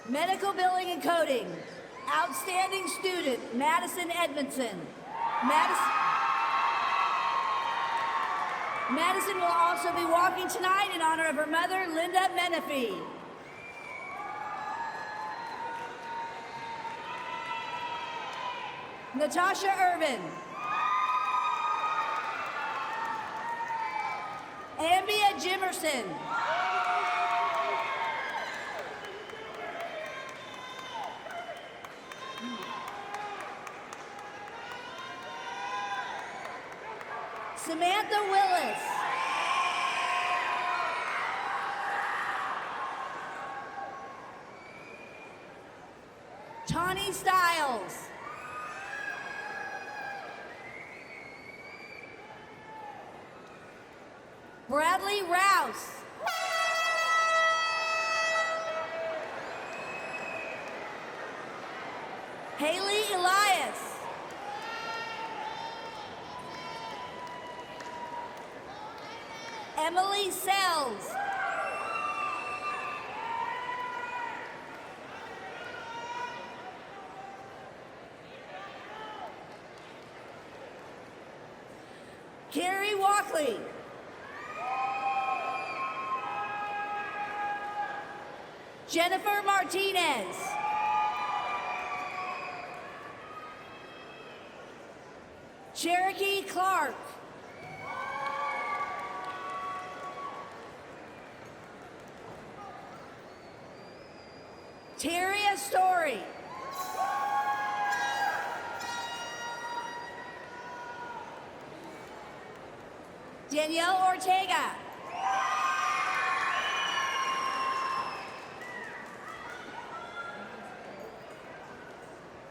Medical Billing and Coding. Outstanding student, Madison Edmondson. Madison will also be walking tonight in honor of her mother, Linda Menifee. Natasha Irvin. Ambia Jimerson. Samantha Willis. Tawny Stiles. Bradley Rouse. Haley Elias. Emily Sells. Carrie Walkley. Jennifer Martinez. Cherokee Clark. Terry Story. Danielle Ortega.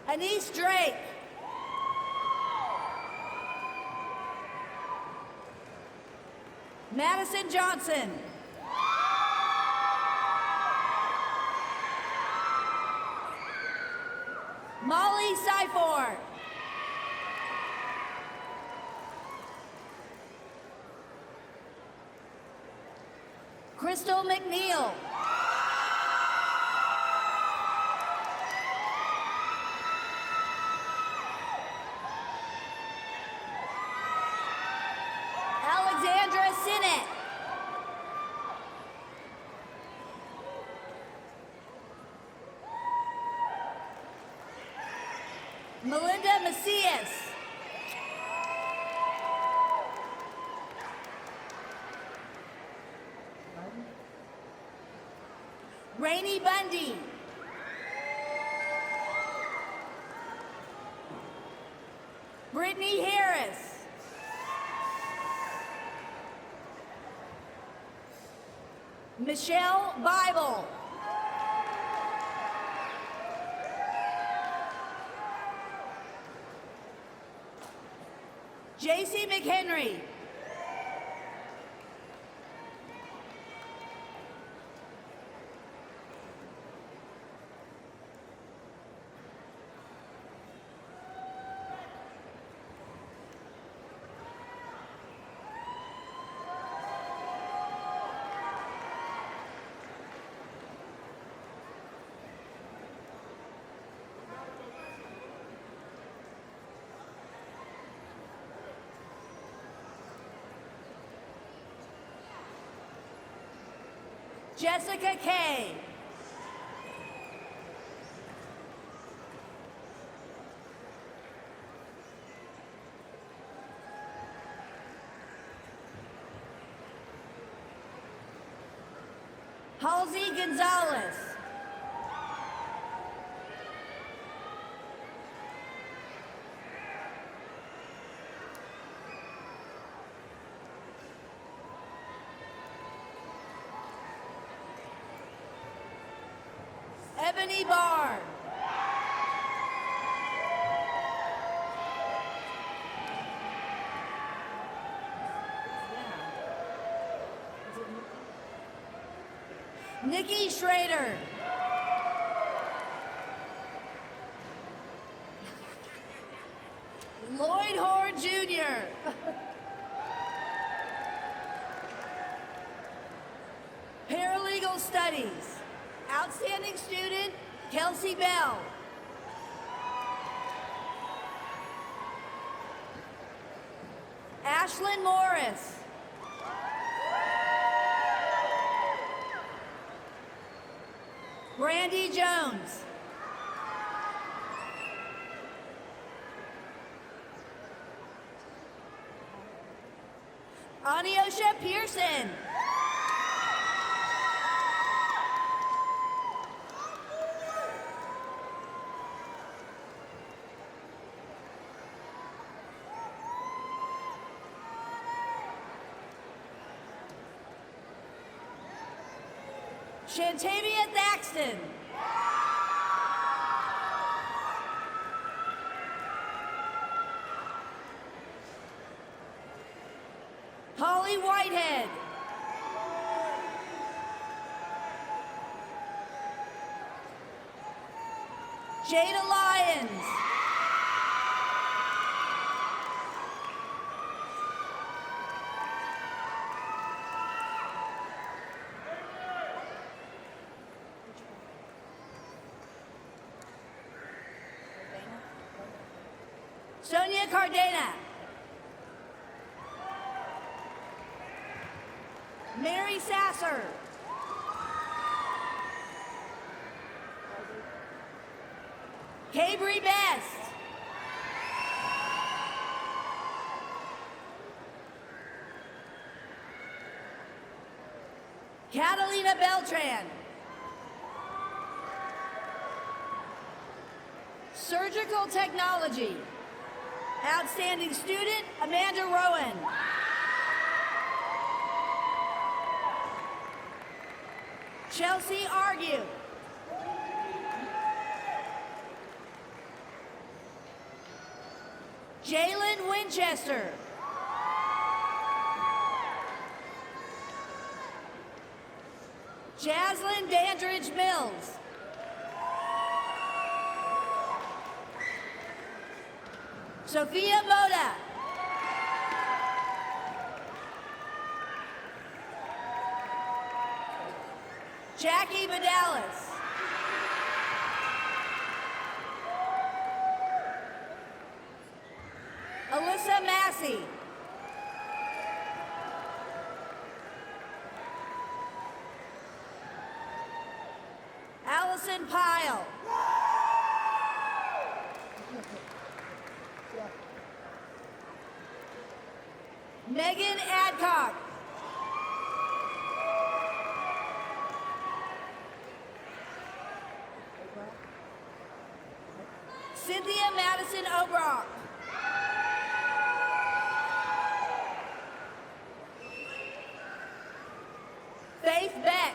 Anise Drake. Madison Johnson. Molly Syfor. Crystal McNeil. Alexandra Sinnott. Melinda Macias. Rainey Bundy. Brittany Harris. Michelle Bible. JC McHenry. Jessica Kay. Halsey Gonzalez. Ebony Barr. Niki Schrader. Lloyd Horn Jr. Paralegal Studies. Outstanding student, Kelsey Bell. Ashlyn Morris. Brandy Jones. Aniosha Pearson. Shantavia Thaxton. Holly Whitehead. Jada Lyons. Sonia Cardena. Mary Sasser. Cabry Best. Catalina Beltran. Surgical Technology. Outstanding student, Amanda Rowan. Chelsea Argue. Jalen Winchester. Jaslyn Dandridge Mills. Sophia Moda. Jackie Vidalis. Alyssa Massey. Allison Pyle. Megan Adcock. Cynthia Madison Obrock. Faith Beck.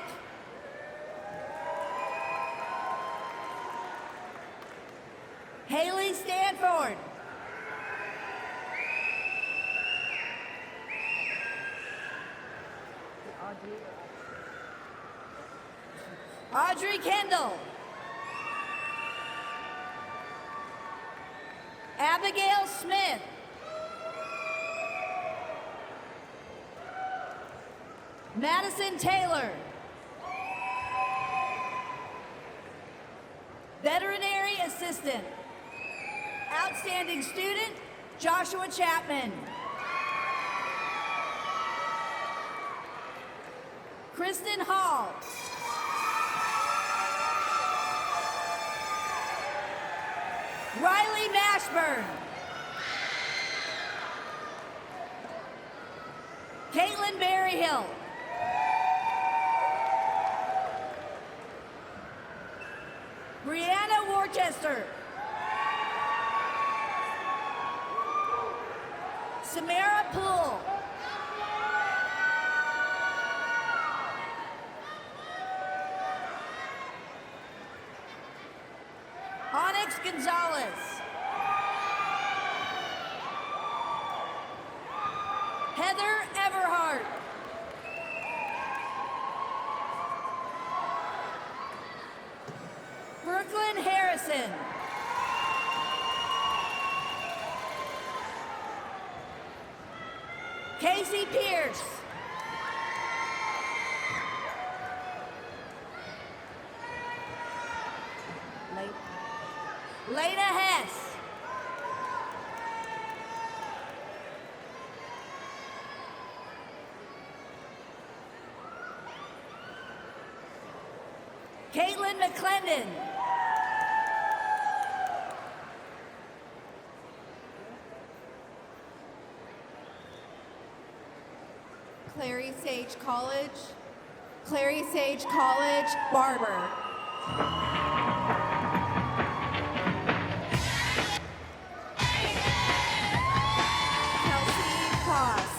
Haley Stanford. Audrey Kendall. Abigail Smith. Madison Taylor. Veterinary Assistant. Outstanding Student, Joshua Chapman. Kristen Hall. Riley Mashburn. Caitlin Berryhill. Brianna Worcester. Samara Poole. Onyx Gonzalez. Heather Everhart. Brooklyn Harrison. Casey Pierce. Lena Hess. Caitlin McClendon. Clary Sage College. Clary Sage College, Barber. Kelsey Koss.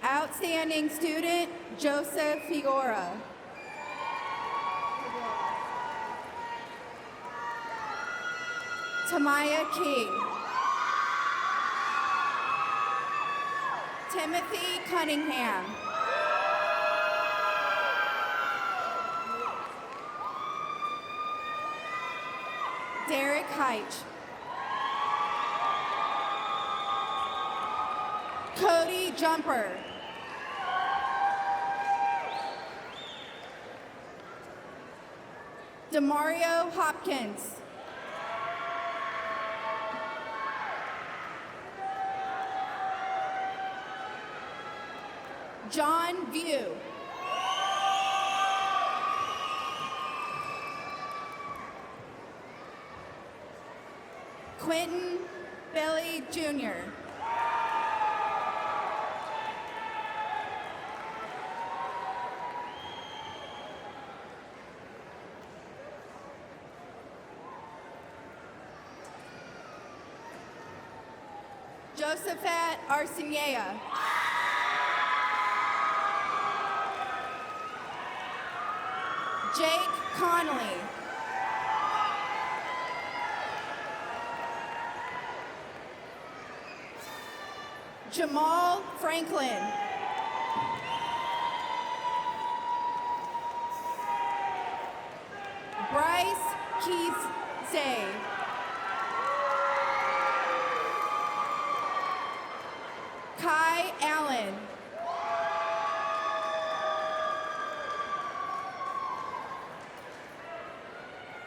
Outstanding student, Joseph Figueroa. Tamaya King. Timothy Cunningham. Derek Heitch. Cody Jumper. Demario Hopkins. John View. Quentin Belly Jr. Josephat Arsenea. Jake Connolly. Jamal Franklin. Bryce Keith-Zay. Kai Allen.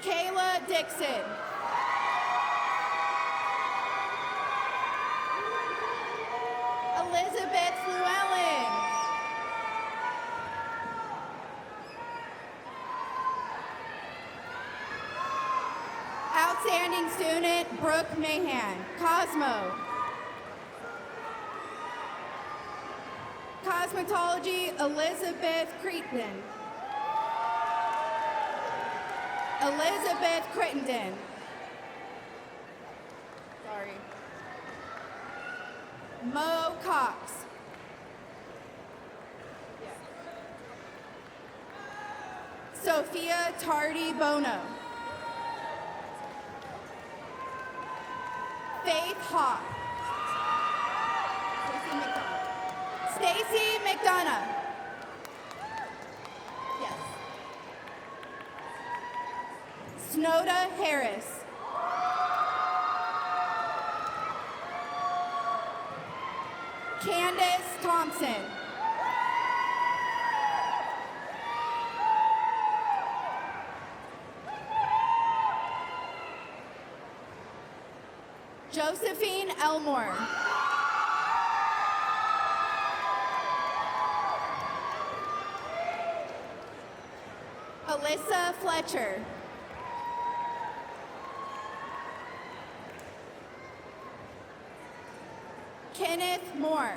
Kayla Dixon. Elizabeth Llewellyn. Outstanding student, Brooke Mahan. Cosmo. Cosmetology, Elizabeth Crittenden. Elizabeth Crittenden. Sorry. Mo Cox. Sophia Tardy Bono. Faith Hawk. Stacy McDonough. Yes. Snoda Harris. Candace Thompson. Josephine Elmore. Alyssa Fletcher. Kenneth Moore.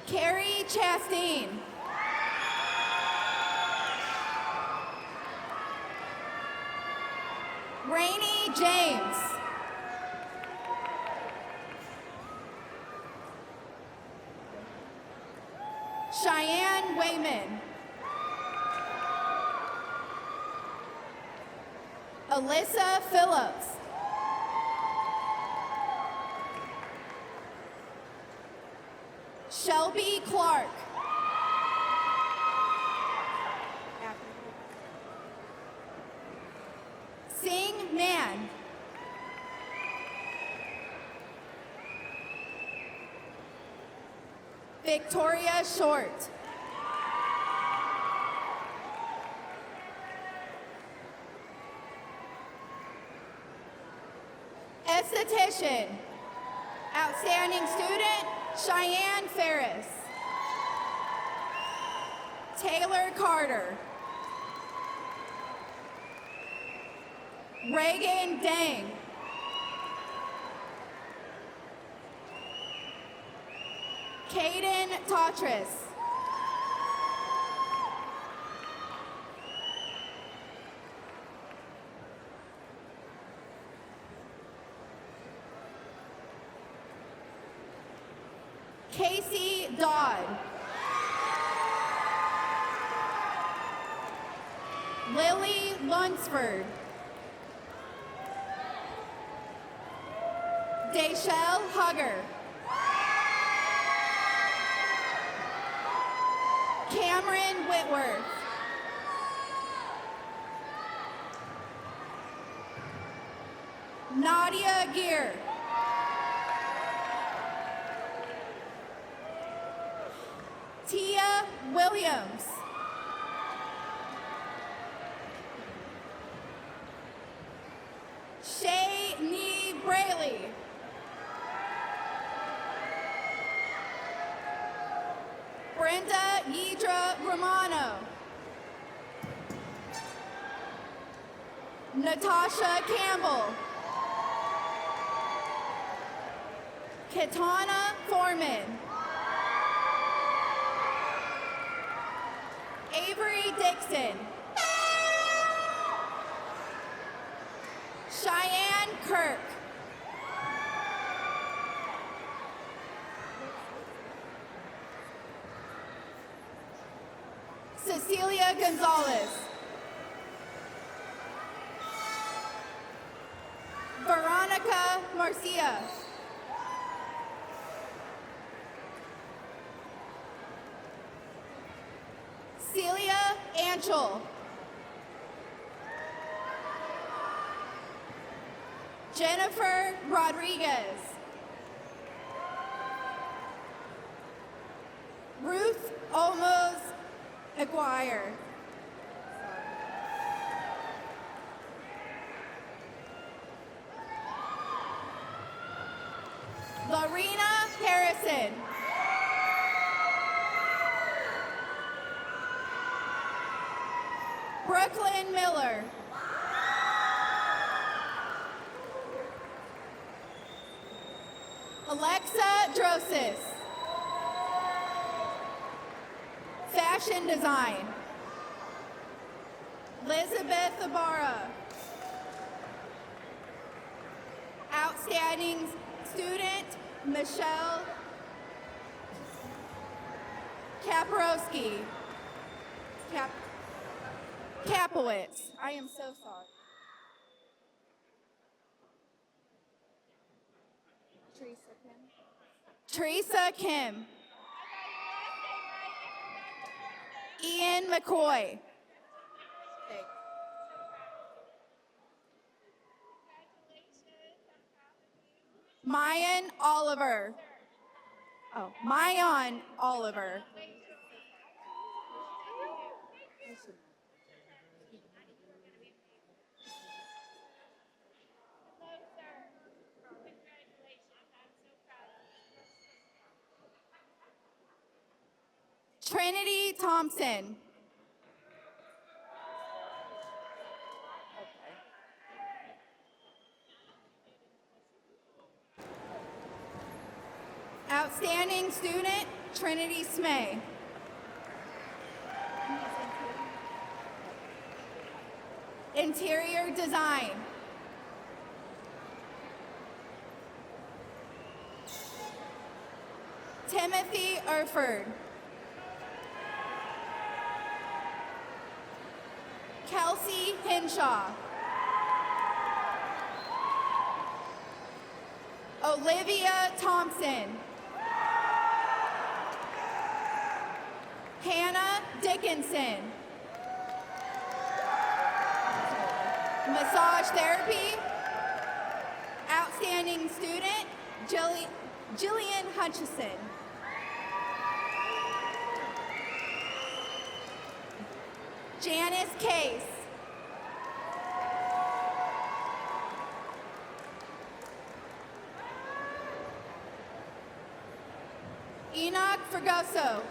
Carrie Chastain. Rainey James. Cheyenne Wayman. Alyssa Phillips. Shelby Clark. Sing Man. Victoria Short. Esthetician. Outstanding student, Cheyenne Ferris. Taylor Carter. Reagan Dang. Caden Tautris. Casey Dodd. Lily Lunsford. Deshelle Hugger. Cameron Whitworth. Nadia Gear. Tia Williams. Shay Nee Braley. Brenda Yedra Romano. Natasha Campbell. Katana Foreman. Avery Dixon. Cheyenne Kirk. Cecilia Gonzalez. Veronica Marcia. Celia Anchel. Jennifer Rodriguez. Ruth Olmos Aguirre. Lorena Harrison. Brooklyn Miller. Alexa Drosis. Fashion design. Elizabeth Ibarra. Outstanding student, Michelle Kaprowski. Kapowitz. I am so sorry. Teresa Kim. Ian McCoy. Mayan Oliver. Oh, Mayan Oliver. Trinity Thompson. Outstanding student, Trinity Smay. Interior design. Timothy Erford. Kelsey Henshaw. Olivia Thompson. Hannah Dickinson. Massage therapy. Outstanding student, Jillian Hutchison. Janice Case. Enoch Fregoso.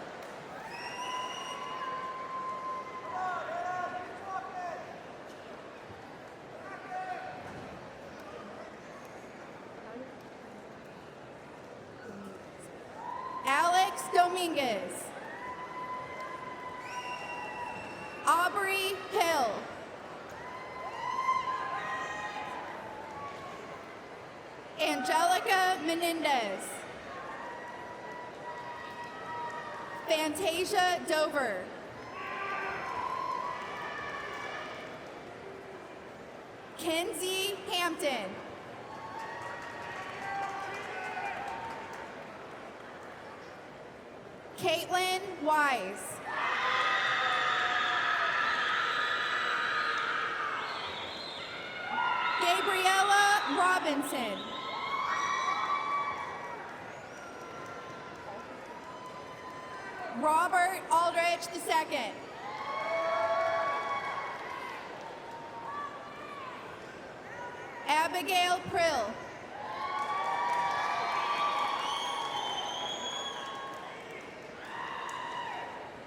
Alex Dominguez. Aubrey Hill. Angelica Menendez. Fantasia Dover. Kenzie Hampton. Caitlin Wise. Gabriella Robinson. Robert Aldrich II. Abigail Prill.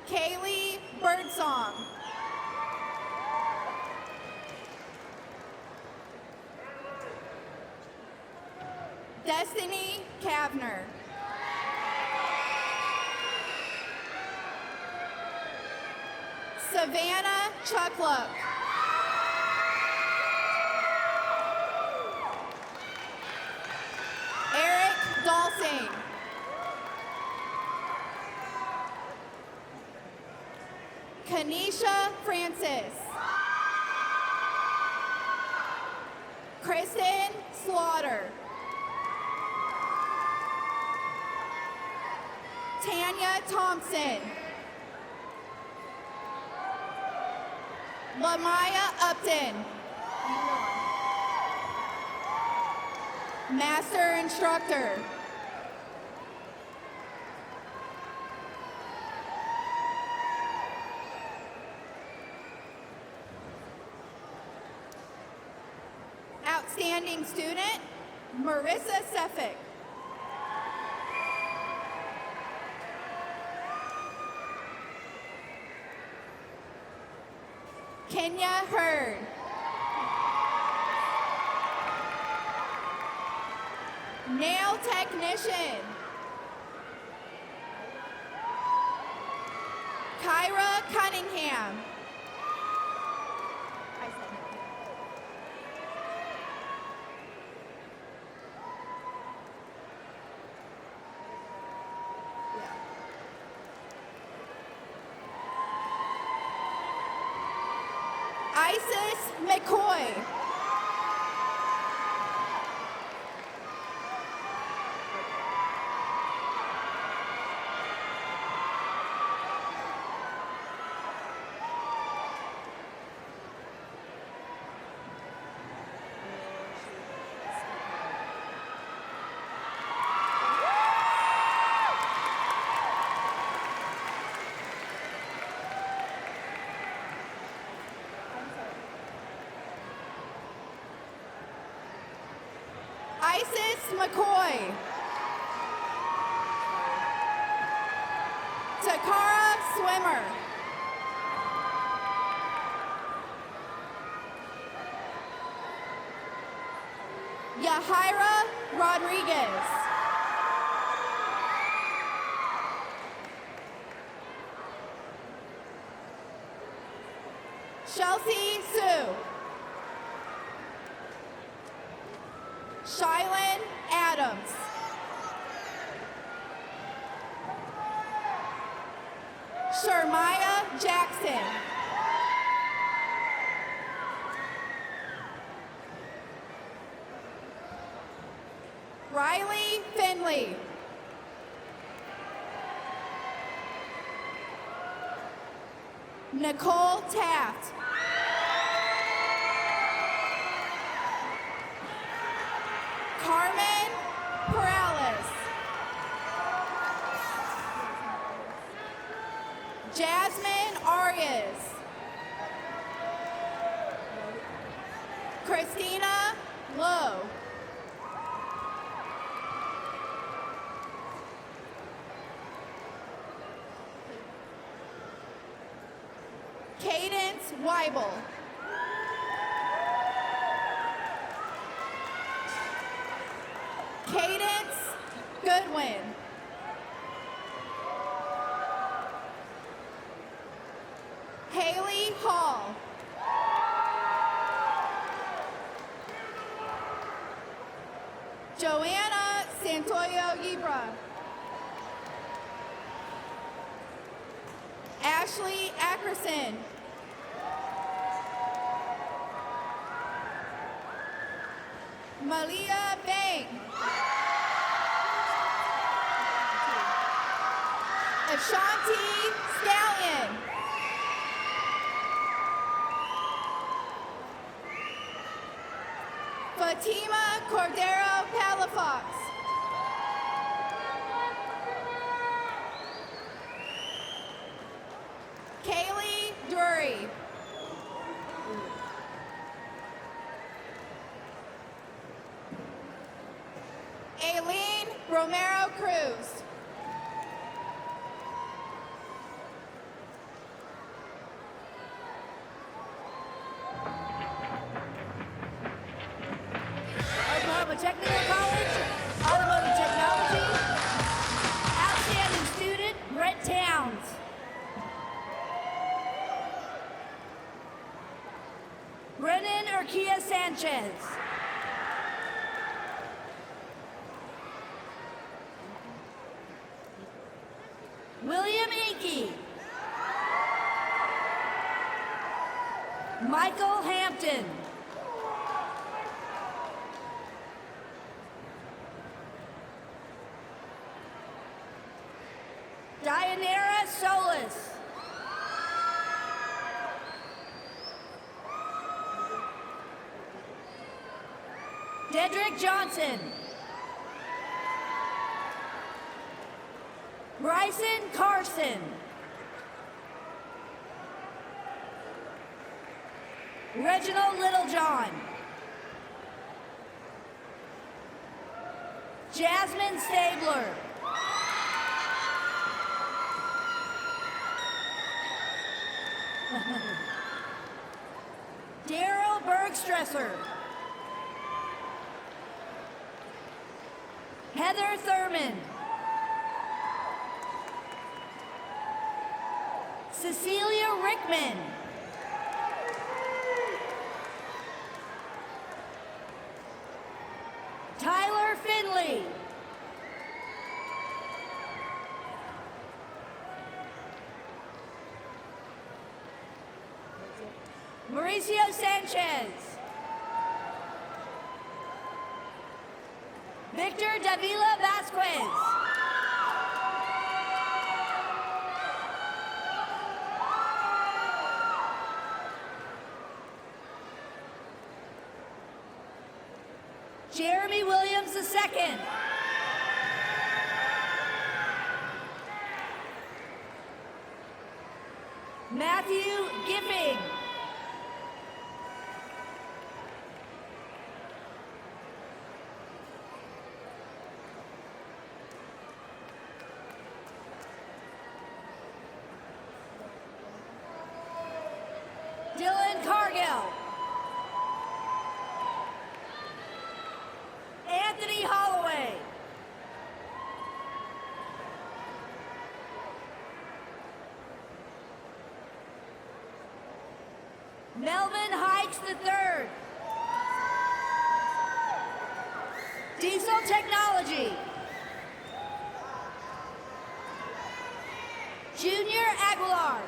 Kaylee Birdsong. Destiny Kavner. Savannah Chuckluck. Eric Dalsing. Kanisha Francis. Kristen Slaughter. Tanya Thompson. Lamaya Upton. Master Instructor. Outstanding Student, Marissa Seffick. Kenya Hurd. Nail Technician. Kyra Cunningham. Isis McCoy. Isis McCoy. Takara Swimmer. Yahaira Rodriguez. Chelsea Sue. Shylin Adams. Shermaya Jackson. Riley Finley. Nicole Taft. Carmen Perales. Jasmine Arias. Christina Lowe. Cadence Weibel. Cadence Goodwin. Haley Hall. Joanna Santoyo Yibra. Ashley Ackerson. Malia Bang. Ashanti Stallion. Fatima Cordero Palafox. Kaylee Dury. Aileen Romero Cruz. Oklahoma Technical College, Automotive Technology. Outstanding student, Brett Towns. Brennan Urquia Sanchez. William Inky. Michael Hampton. Dianera Solis. Dedrick Johnson. Bryson Carson. Reginald Littlejohn. Jasmine Stabler. Daryl Bergstresser. Heather Thurman. Cecilia Rickman. Tyler Finley. Mauricio Sanchez. Victor Davila Vasquez. Jeremy Williams II. Matthew Gipping. Dylan Cargill. Anthony Holloway. Melvin Hikes III. Diesel Technology. Junior Aguilar.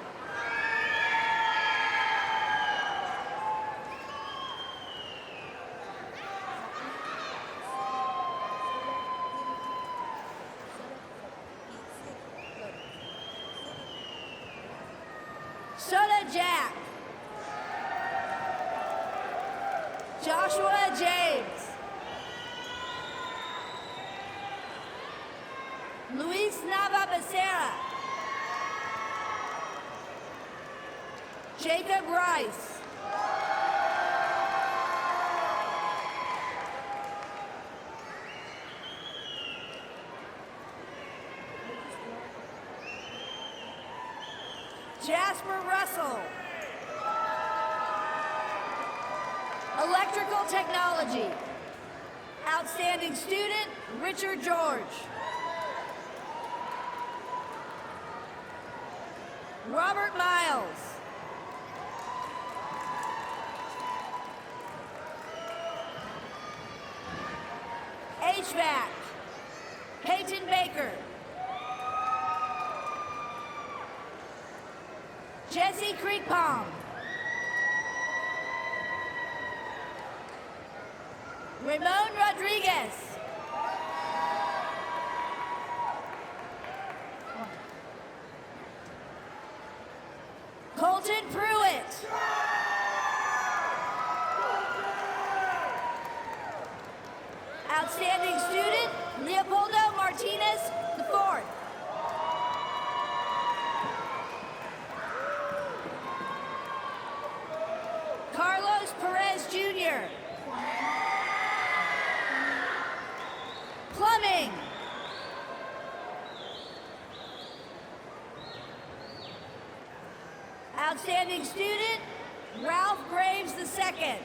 Soda Jack. Joshua James. Luis Nava Becerra. Jacob Rice. Jasper Russell. Electrical Technology. Outstanding student, Richard George. Robert Miles. HVAC. Peyton Baker. Jesse Creek Palm. Ramon Rodriguez. Colton Pruitt. Outstanding student, Leopoldo Martinez IV. Carlos Perez Jr. Plumbing. Outstanding student, Ralph Graves II.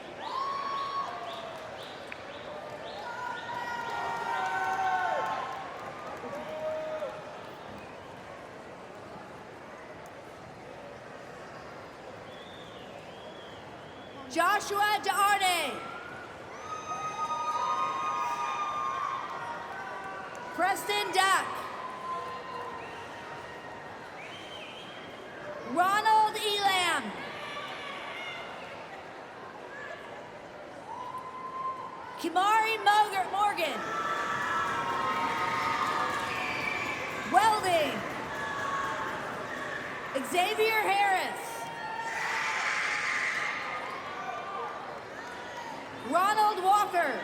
Joshua DeArne. Preston Duck. Ronald Elam. Kimari Morgan. Welding. Xavier Harris. Ronald Walker.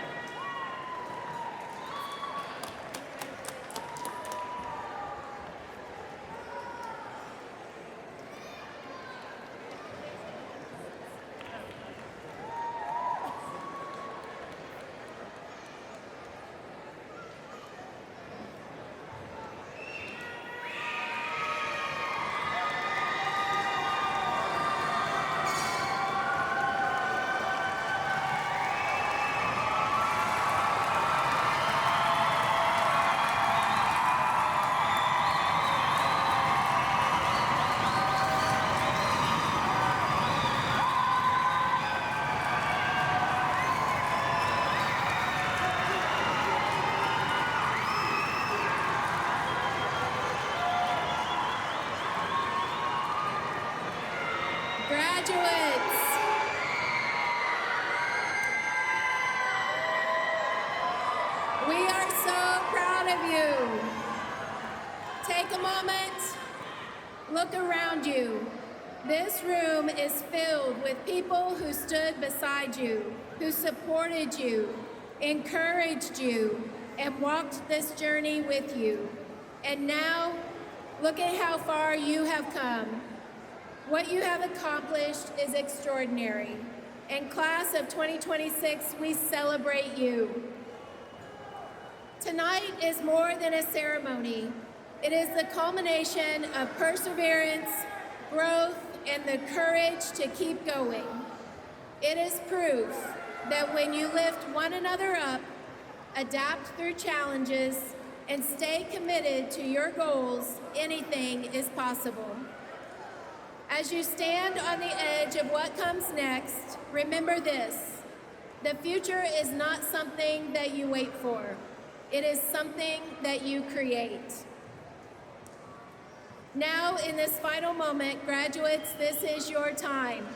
Graduates, we are so proud of you. Take a moment, look around you. This room is filled with people who stood beside you, who supported you, encouraged you, and walked this journey with you. And now, look at how far you have come. What you have accomplished is extraordinary. And class of 2026, we celebrate you. Tonight is more than a ceremony. It is the culmination of perseverance, growth, and the courage to keep going. It is proof that when you lift one another up, adapt through challenges, and stay committed to your goals, anything is possible. As you stand on the edge of what comes next, remember this: the future is not something that you wait for. It is something that you create. Now, in this final moment, graduates, this is your time.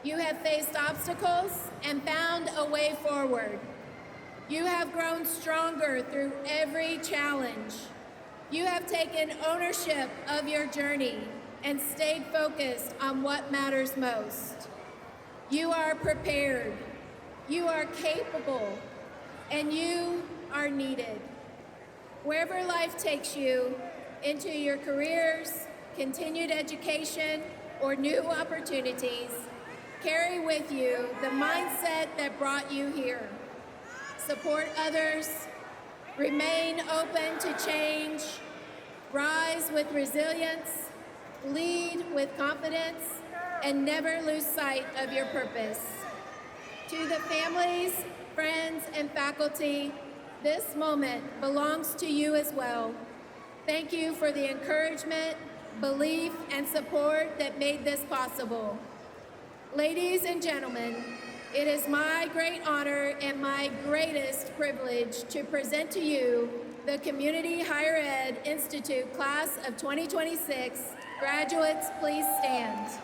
You have faced obstacles and found a way forward. You have grown stronger through every challenge. You have taken ownership of your journey and stayed focused on what matters most. You are prepared, you are capable, and you are needed. Wherever life takes you, into your careers, continued education, or new opportunities, carry with you the mindset that brought you here. Support others, remain open to change, rise with resilience, lead with confidence, and never lose sight of your purpose. To the families, friends, and faculty, this moment belongs to you as well. Thank you for the encouragement, belief, and support that made this possible. Ladies and gentlemen, it is my great honor and my greatest privilege to present to you the Community Higher Ed Institute Class of 2026 Graduates, please stand.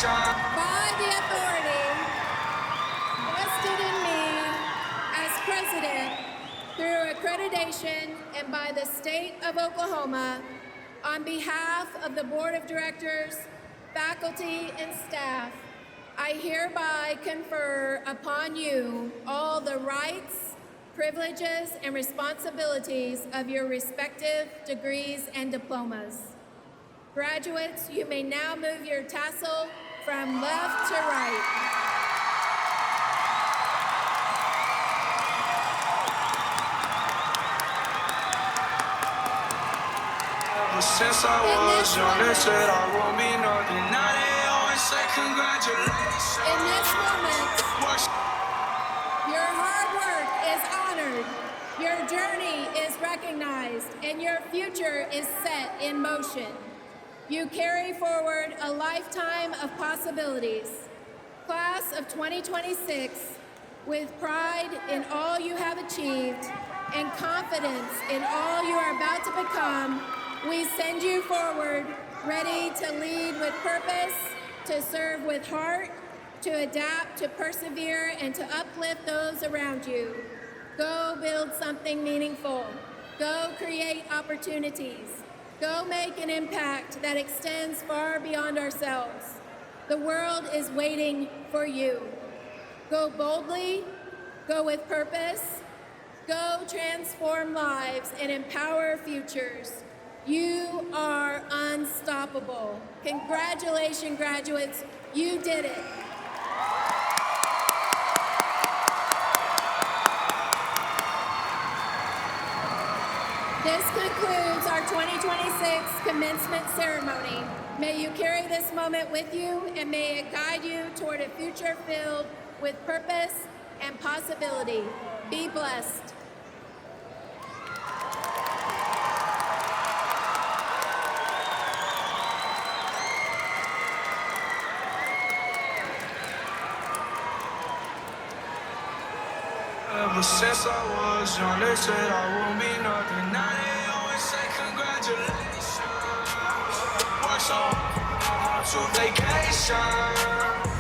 By the authority vested in me as president through accreditation and by the state of Oklahoma, on behalf of the board of directors, faculty, and staff, I hereby confer upon you all the rights, privileges, and responsibilities of your respective degrees and diplomas. Graduates, you may now move your tassel from left to right. Since I was young, they said I won't be nothing. Now they always say congratulations. In this moment, your hard work is honored, your journey is recognized, and your future is set in motion. You carry forward a lifetime of possibilities. Class of 2026, with pride in all you have achieved and confidence in all you are about to become, we send you forward, ready to lead with purpose, to serve with heart, to adapt, to persevere, and to uplift those around you. Go build something meaningful. Go create opportunities. Go make an impact that extends far beyond ourselves. The world is waiting for you. Go boldly, go with purpose, go transform lives and empower futures. You are unstoppable. Congratulations, graduates. You did it. This concludes our 2026 commencement ceremony. May you carry this moment with you, and may it guide you toward a future filled with purpose and possibility. Be blessed. Ever since I was young, they said I won't be nothing. Now they always say congratulations. Work so hard to vacation.